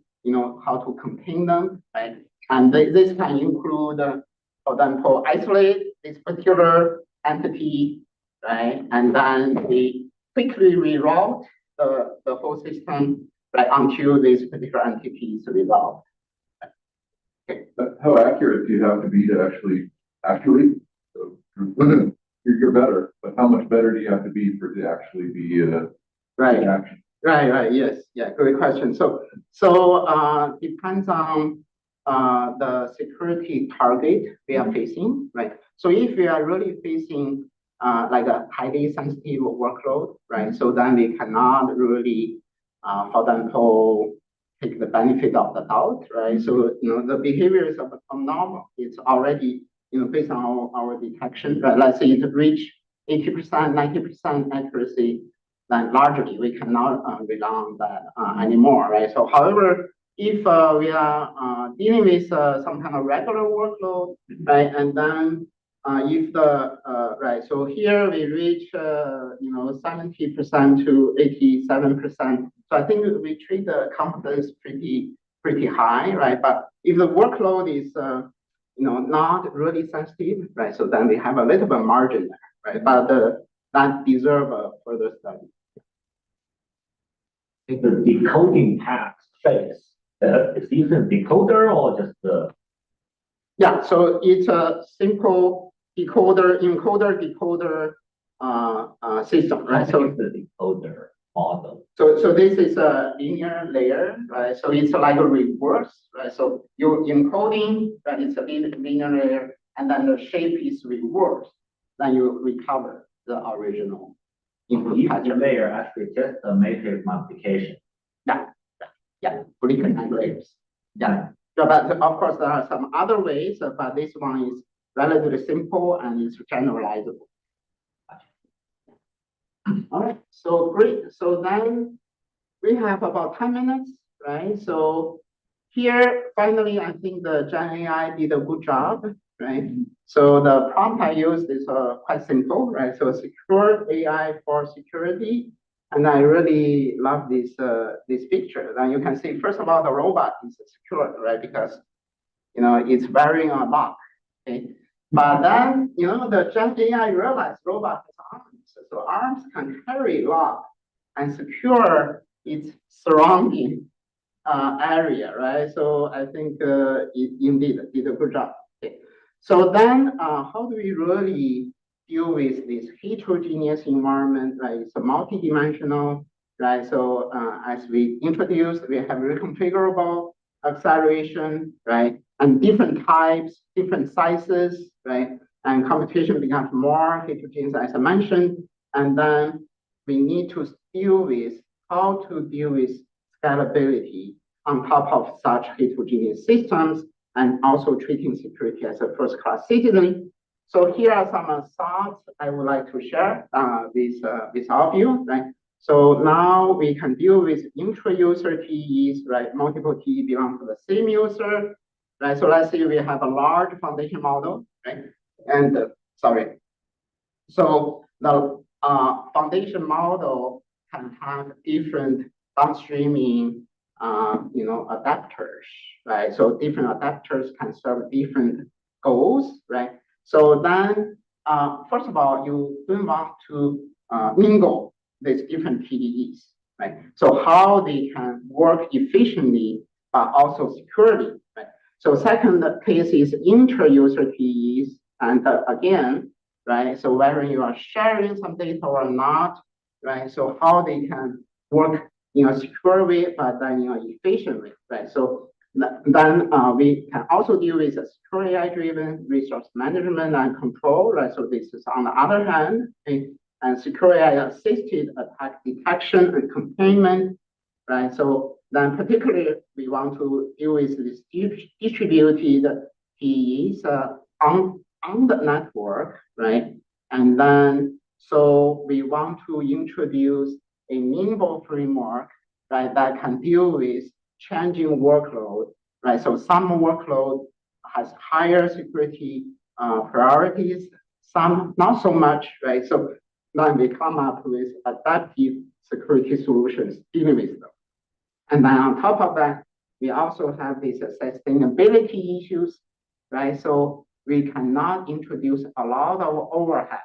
how to contain them, right? And this can include, for example, isolate this particular entity, right? And then we quickly reroute the whole system, right, until this particular entity is resolved. Okay. How accurate do you have to be to actually? So you're better, but how much better do you have to be for it to actually be right? action? Right. Yes. Yeah. Great question. So depends on the security target we are facing, right? So if we are really facing like a highly sensitive workload, right? So then we cannot really, for example, take the benefit of the doubt, right? So the behaviors of abnormal, it's already based on our detection, right? Let's say it reach 80%, 90% accuracy, then largely we cannot rely on that anymore, right? So however, if we are dealing with some kind of regular workload, right, and then if the right, so here we reach 70% to 87%. So I think we treat the confidence pretty high, right? But if the workload is not really sensitive, right? So then we have a little bit margin there, right? But that deserve a further study. The decoding phase. Is using decoder or just the? Yeah, so it's a simple encoder decoder system, right? So the decoder model. So this is a linear layer, right? So it's like a reverse, right? So you're encoding, right? It's a linear layer, and then the shape is reversed. Then you recover the original input Each pattern. layer actually just a matrix multiplication. Yeah, fully connect layers. Yeah, but of course there are some other ways, but this one is relatively simple and it's generalizable. All right, so great. So then we have about 10 minutes, right? So here, finally, I think the Gen AI did a good job, right? So the prompt I used is quite simple, right? So secure AI for security. And I really love this picture. Then you can see, first of all, the robot is secure, right? Because, it's wearing a lock, okay? But then, the Gen AI realized robot has arms. So arms can carry lock and secure its surrounding area, right? So I think it indeed did a good job. Okay. So then how do we really deal with this heterogeneous environment, right? It's a multi-dimensional, right? So as we introduced, we have reconfigurable acceleration, right? And different types, different sizes, right? And computation becomes more heterogeneous, as I mentioned. And then we need to deal with how to deal with scalability on top of such heterogeneous systems, and also treating security as a first-class citizen. So here are some thoughts I would like to share with all of you, right? So now we can deal with intra-user TEs, right? Multiple TE belong to the same user, right? So let's say we have a large foundation model, right? And so the foundation model can have different downstreaming, adapters, right? So different adapters can serve different goals, right? So then first of all, you don't want to mingle these different TDEs, right? So how they can work efficiently, but also securely, right? So second case is inter-user TDEs, and again, right? So whether you are sharing some data or not, right? So how they can work in a secure way, but then in an efficient way, right? So then we can also deal with a secure AI-driven resource management and control, right? So this is on the other hand, and secure AI-assisted attack detection and containment, right? So then particularly we want to deal with this distributed TEs on the network, right? And then so we want to introduce a nimble framework, right, that can deal with changing workload, right? So some workload has higher security priorities, some not so much, right? So then we come up with adaptive security solutions dealing with them. And then on top of that, we also have these sustainability issues, right? So we cannot introduce a lot of overhead,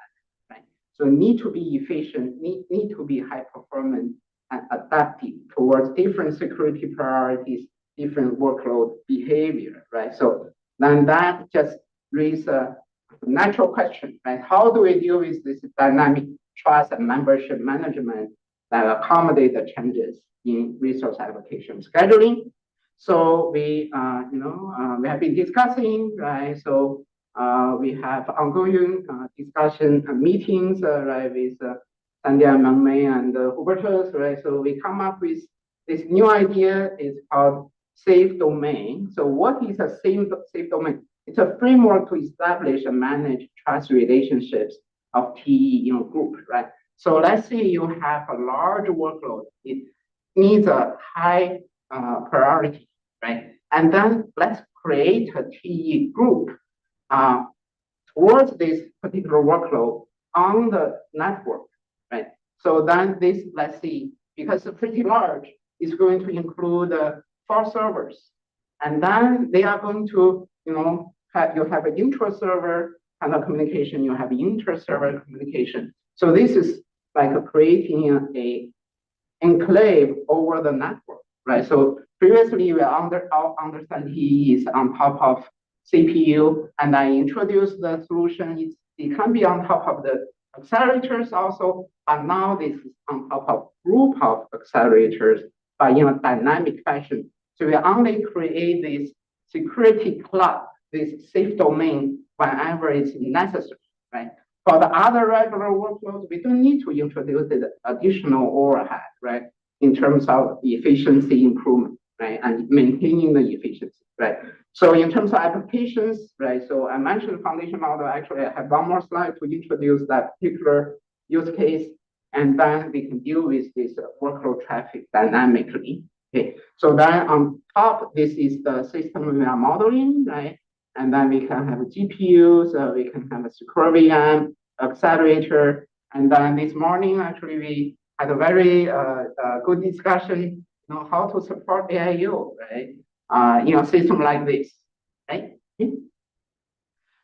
right? So need to be efficient, need to be high performance and adaptive towards different security priorities, different workload behavior, right? So then that just raises a natural question, right? How do we deal with this dynamic trust and membership management that accommodate the changes in resource allocation scheduling? So we, we have been discussing, right? So we have ongoing discussion and meetings, right, with Sandhya, Mengmei, and Hubertus, right? So we come up with this new idea is called safe domain. So what is a safe domain? It's a framework to establish and manage trust relationships of TE in a group, right? So let's say you have a large workload. It needs a high priority, right? And then let's create a TE group towards this particular workload on the network, right? So then this, let's see, because it's pretty large, it's going to include 4 servers. And then they are going to, you have an intra-server kind of communication, you have inter-server communication. So this is like creating a enclave over the network, right? So previously we understand TE is on top of CPU, and I introduced the solution. It can be on top of the accelerators also, but now this is on top of group of accelerators, but in a dynamic fashion. So we only create this security club, this safe domain whenever it's necessary, right? For the other regular workloads, we don't need to introduce the additional overhead, right? In terms of efficiency improvement, right? And maintaining the efficiency, right? So in terms of applications, right? So I mentioned foundation model. Actually, I have one more slide to introduce that particular use case, and then we can deal with this workload traffic dynamically. Okay. So then on top, this is the system we are modeling, right? And then we can have GPUs, we can have a secure VM, accelerator, and then this morning actually we had a very good discussion, how to support AIU, right? In a system like this, right?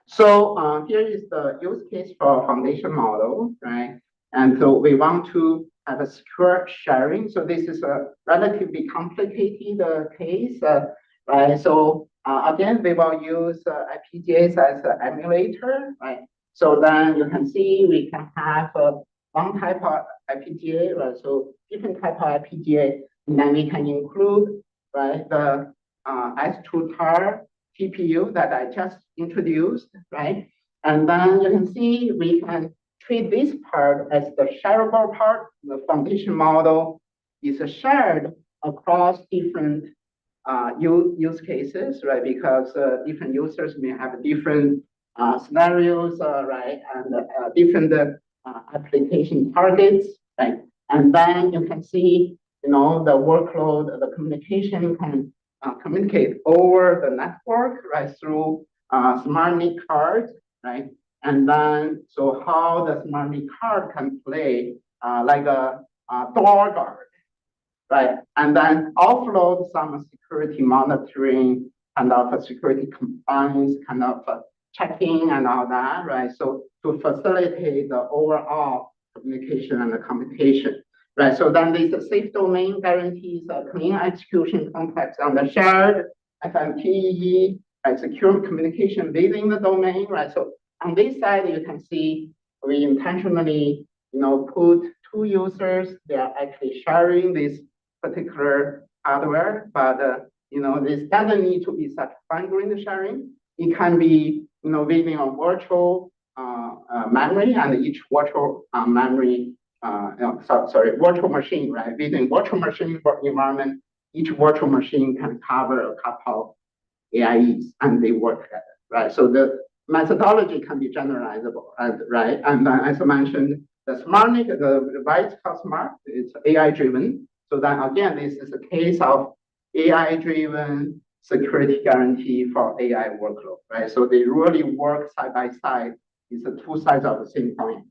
So here is the use case for foundation model, right? And so we want to have a secure sharing. So this is a relatively complicated case, right? So again, we will use FPGAs as an emulator, right? So then you can see we can have one type of FPGA, right? So different type of FPGA, and then we can include, right, the S2 TAR TPU that I just introduced, right? And then you can see we can treat this part as the shareable part. The foundation model is shared across different use cases, right? Because different users may have different scenarios, right? And different application targets, right? And then you can see, the workload, the communication can communicate over the network, right? Through smart NIC cards, right? And then, so how the smart NIC card can play like a door guard, right? And then offload some security monitoring, kind of a security compliance, kind of checking and all that, right? So to facilitate the overall communication and the computation, right? So then this safe domain guarantees a clean execution context on the shared FMTE, right? Secure communication within the domain, right? So on this side, you can see we intentionally, put two users. They are actually sharing this particular hardware, but this doesn't need to be such fine-grained sharing. It can be, within a virtual memory, and each virtual memory, virtual machine, right? Within virtual machine environment, each virtual machine can cover a couple of AIEs, and they work together, right? So the methodology can be generalizable, right? And then, as I mentioned, the SmartNIC, the device called Smart, it's AI-driven. So then again, this is a case of AI-driven security guarantee for AI workload, right? So they really work side by side. It's the two sides of the same coin.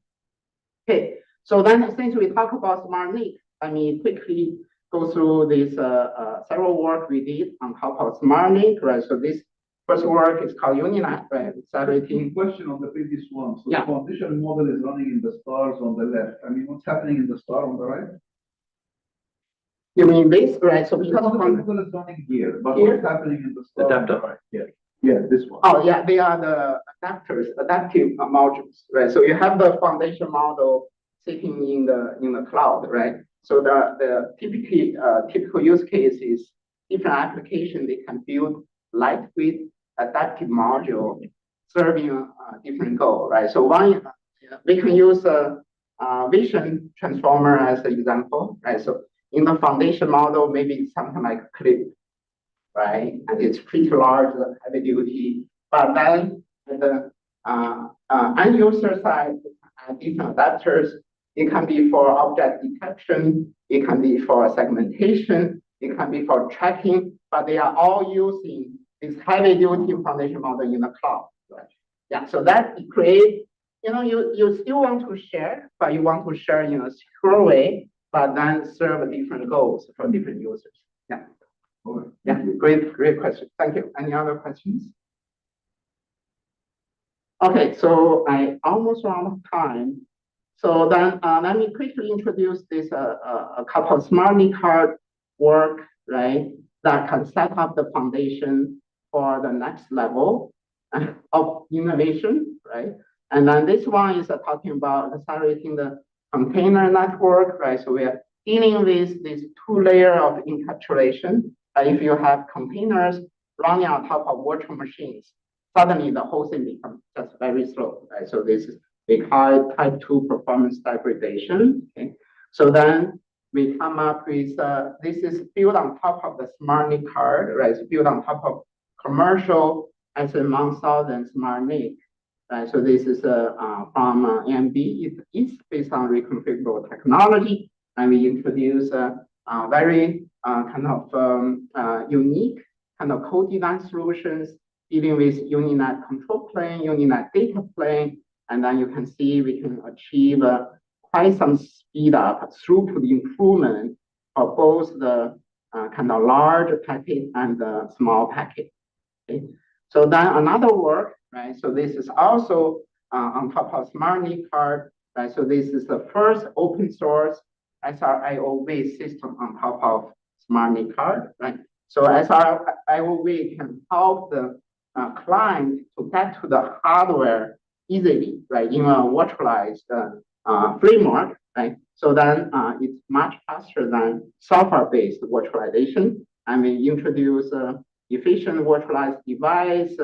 Okay, so then since we talk about SmartNIC, let me quickly go through this several work we did on top of SmartNIC, right? So this first work is called UniNet, right? Accelerating. Question on the previous one. So Yeah. the foundation model is running in the stars on the left. I mean, what's happening in the star on the right? You mean this, right? So The because foundation model is running here, but Here? what's happening in the star on the Adapter. right? Yeah. Yeah, this one. oh yeah, they are the adaptive modules, right? So you have the foundation model sitting in the cloud, right? So the typical use case is different application they can build lightweight adaptive module serving a different goal, right? So one, we can use a vision transformer as an example, right? So in the foundation model, maybe it's something like clip, right? And it's pretty large, heavy duty. But then at the end user side, different adapters. It can be for object detection. It can be for segmentation. It can be for tracking. But they are all using this heavy duty foundation model in the cloud, right? Yeah. So that creates, you still want to share, but you want to share in a secure way, but then serve different goals for different users. Yeah. Yeah, great question. Thank you. Any other questions? Okay, so I almost run out of time. So then let me quickly introduce this a couple of SmartNIC card work, right, that can set up the foundation for the next level of innovation, right? And then this one is talking about accelerating the container network, right? So we are dealing with this two-layer of encapsulation. If you have containers running on top of virtual machines, suddenly the whole thing becomes just very slow, right? So this is, we call it type 2 performance degradation. Okay, so then we come up with this is built on top of the SmartNIC card, right? It's built on top of commercial SM1000 SmartNIC, right? So this is from AMD. It's based on reconfigurable technology, and we introduce very kind of unique kind of co-design solutions dealing with UniNet control plane, UniNet data plane, and then you can see we can achieve quite some speed up throughput improvement for both the kind of large packet and the small packet. Okay. So then another work, right? So this is also on top of SmartNIC card, right? So this is the first open source SRIO-based system on top of SmartNIC card, right? So SRIO can help the client to get to the hardware easily, right, in a virtualized framework, right? So then it's much faster than software-based virtualization. And we introduce efficient virtualized device,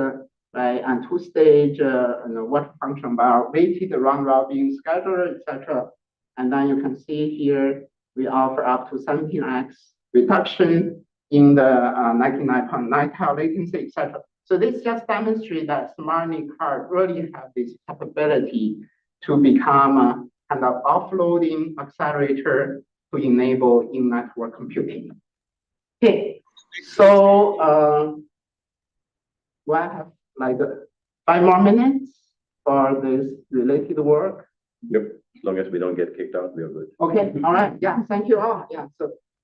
right, and two-stage what function by weighted round robin scheduler, etc. And then you can see here we offer up to 17x reduction in the 99.9 tile latency, etc. So this just demonstrates that SmartNIC card really have this capability to become a kind of offloading accelerator to enable in-network computing. Okay, so we have like 5 more minutes for this related work. Yep. As long as we don't get kicked out, we are good. Okay, all right. Yeah, thank you all. Yeah,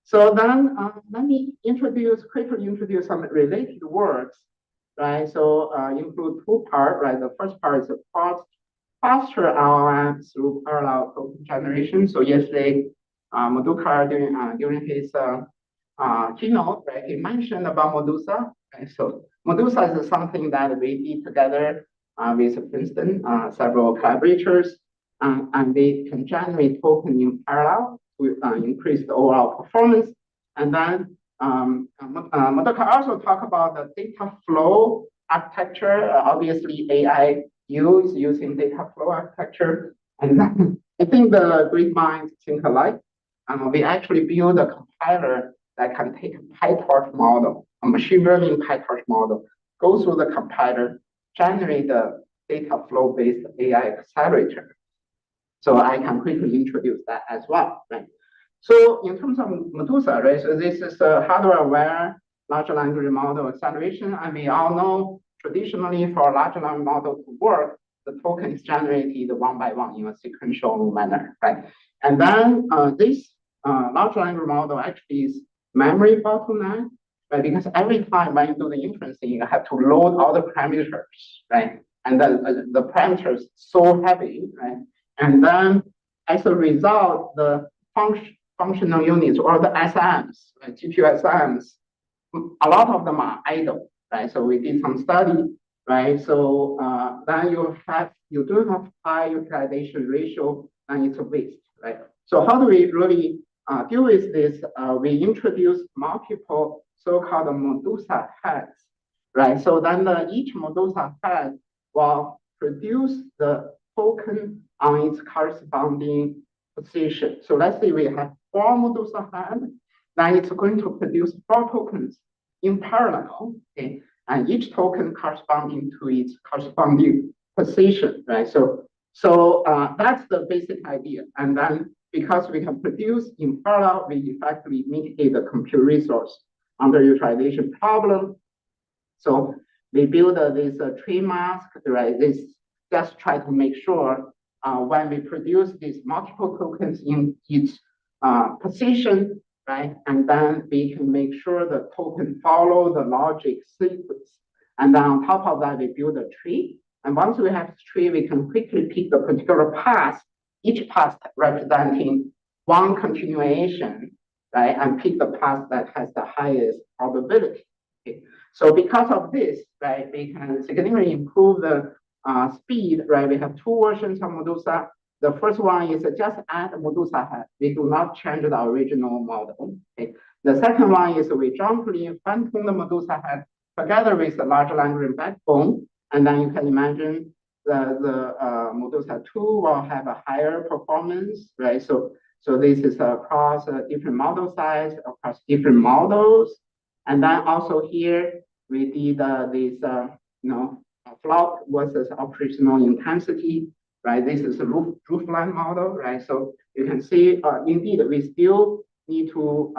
so then let me quickly introduce some related works right? So include two parts, right? The first part is a faster LLM through parallel token generation. So yesterday, Madhukar during his keynote, right, he mentioned about Medusa. Right? So Medusa is something that we did together with Princeton, several collaborators, and they can generate token in parallel to increase the overall performance. And then Madhukar also talk about the data flow architecture. Obviously, AIU is using data flow architecture. And then I think the great minds think alike. We actually build a compiler that can take a PyTorch model, a machine learning PyTorch model, go through the compiler, generate the data flow based AI accelerator. So I can quickly introduce that as well, right? So in terms of Medusa, right? So this is a hardware-aware large language model acceleration. And we all know traditionally for a large language model to work, the token is generated one by one in a sequential manner, right? And then this large language model actually is memory bottleneck, right? Because every time when you do the inferencing, you have to load all the parameters, right? And then the parameters so heavy, right? And then as a result, the functional units or the SMs, right, GPU SMs, a lot of them are idle, right? So we did some study, right? So then you do have high utilization ratio, and it's a waste, right? So how do we really deal with this? We introduce multiple so-called Medusa heads, right? So then each Medusa head will produce the token on its corresponding position. So let's say we have 4 Medusa heads, then it's going to produce 4 tokens in parallel, okay? And each token corresponding to its corresponding position, right? So that's the basic idea. And then because we can produce in parallel, we effectively mitigate the compute resource underutilization problem. So we build this tree mask, right? This just try to make sure when we produce these multiple tokens in each position, right? And then we can make sure the token follow the logic sequence. And then on top of that, we build a tree. And once we have this tree, we can quickly pick the particular path, each path representing one continuation, right? And pick the path that has the highest probability. Okay. So because of this, right, we can significantly improve the speed, right? We have 2 versions of Medusa. The first one is just add Medusa head. We do not change the original model. Okay. The second one is we jointly fine-tune the Medusa head together with the large language backbone. And then you can imagine the Medusa 2 will have a higher performance, right? So this is across different model size, across different models. And then also here, we did this, float versus operational intensity, right? This is a roofline model, right? So you can see, indeed, we still need to,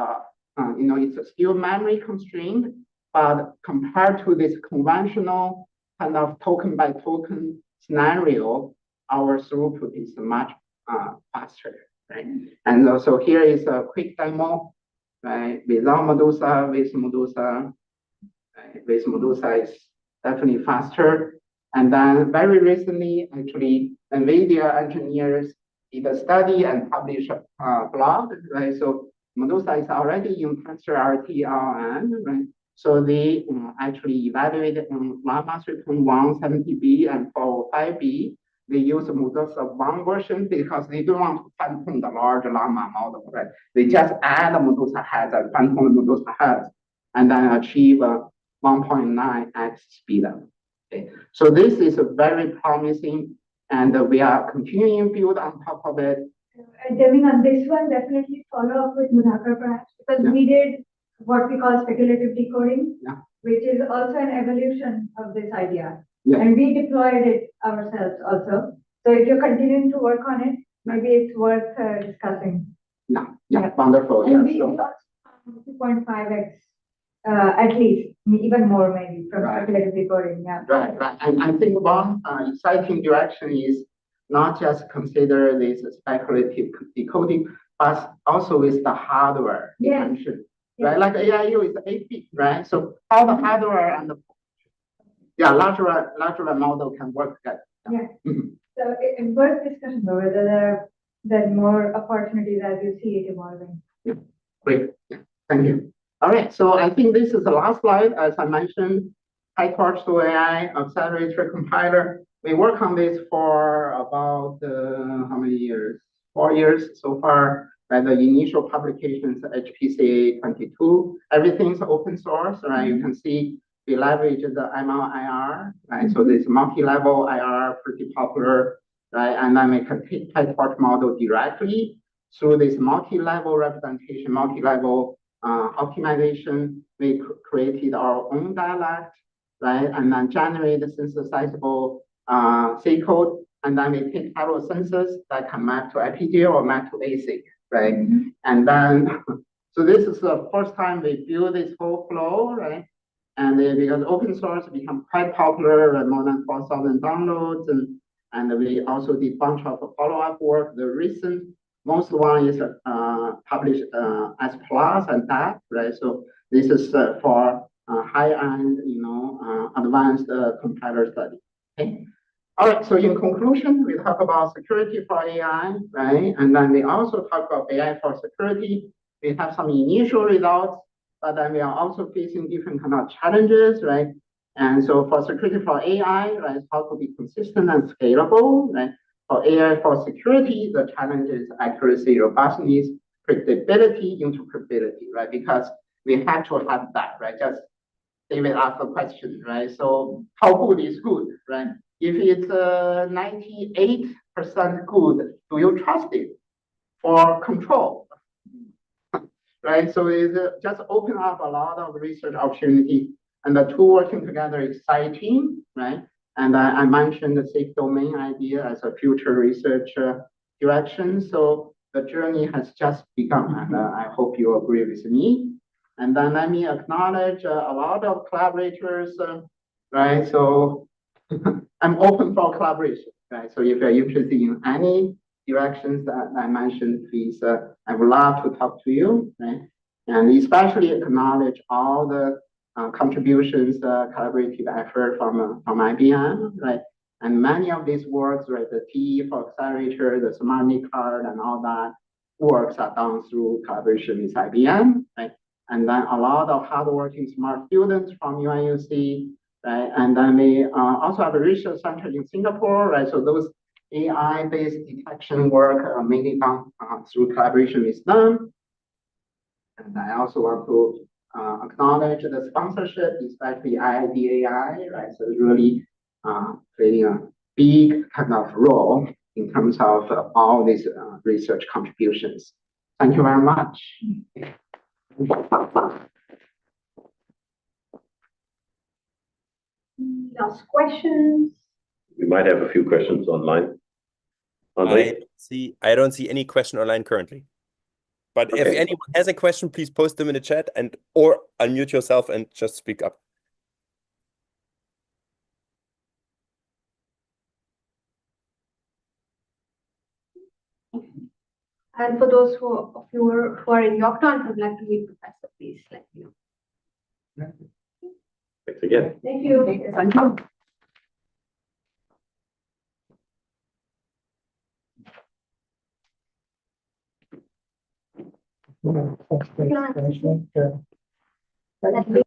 it's still memory constrained, but compared to this conventional kind of token by token scenario, our throughput is much faster, right? And also here is a quick demo, right? Without Medusa, with Medusa, right? With Medusa is definitely faster. And then very recently, actually, NVIDIA engineers did a study and published a blog, right? So Medusa is already in TensorRT-LLM, right? So they actually evaluated Llama 3.1 70B and 405B. They use Medusa 1 version because they don't want to fine-tune the large Llama model, right? They just add the Medusa heads and fine-tune the Medusa heads and then achieve 1.9x speed up. Okay. So this is very promising, and we are continuing build on top of it. Deming, on this one, definitely follow up with Madhukar perhaps, because we did what we call speculative decoding, which is also an evolution of this idea. And we deployed it ourselves also. So if you're continuing to work on it, maybe it's worth discussing. Wonderful. And we got 2.5x at least, even more maybe from speculative decoding. Right. And I think one exciting direction is not just consider this speculative decoding, but also with the hardware dimension. Right, like AIU is 8-bit, right? So all the hardware and the yeah, larger model can work together. Yeah. Mhm. So in worth discussion though, whether there are more opportunities as you see it evolving. Great, yeah, thank you. All right, so I think this is the last slide. As I mentioned, PyTorch to AI accelerator compiler. We work on this for about how many years? 4 years so far. Right, the initial publications, HPCA 22, everything's open source, right? You can see we leverage the MLIR, right? So this multi-level IR pretty popular, right? And then we can take PyTorch model directly through this multi-level representation, multi-level optimization. We created our own dialect, right? And then generate the synthesizable C code. And then we take several sensors that can map to FPGA or map to ASIC, right? And then, so this is the first time we build this whole flow, right? And because open source become quite popular, more than 4,000 downloads, and we also did a bunch of follow-up work. The recent most one is published as plus and that, right? So this is for high-end, advanced compiler study. Okay. All right. So in conclusion, we talk about security for AI, right? And then we also talk about AI for security. We have some initial results, but then we are also facing different kind of challenges, right? And so for security for AI, right, how to be consistent and scalable, right? For AI for security, the challenge is accuracy, robustness, predictability, interpretability, right? Because we have to have that, right? Just David asked the question, right? So how good is good, right? If it's 98% good, do you trust it for control? Right? So it just open up a lot of research opportunity, and the two working together is exciting, right? And I mentioned the safe domain idea as a future research direction. So the journey has just begun, and I hope you agree with me. And then let me acknowledge a lot of collaborators, right? So I'm open for collaboration, right? So if you're interested in any directions that I mentioned, please, I would love to talk to you, right? And especially acknowledge all the contributions, collaborative effort from IBM, right? And many of these works, right, the TE for accelerator, the smart NIC card, and all that works are done through collaboration with IBM, right? And then a lot of hardworking smart students from UIUC, right? And then we also have a research center in Singapore, right? So those AI-based detection work mainly done through collaboration with them. And I also want to acknowledge the sponsorship, especially IIDAI, right? So it's really playing a big kind of role in terms of all these research contributions. Thank you very much. Last questions. We might have a few questions online. I don't see any question online currently. But if anyone has a question, please post them in the chat or unmute yourself and just speak up. And for those of you who are in Yorktown, would like to meet Professor, please let me know. Thanks again. Thank you. Thank you. Let me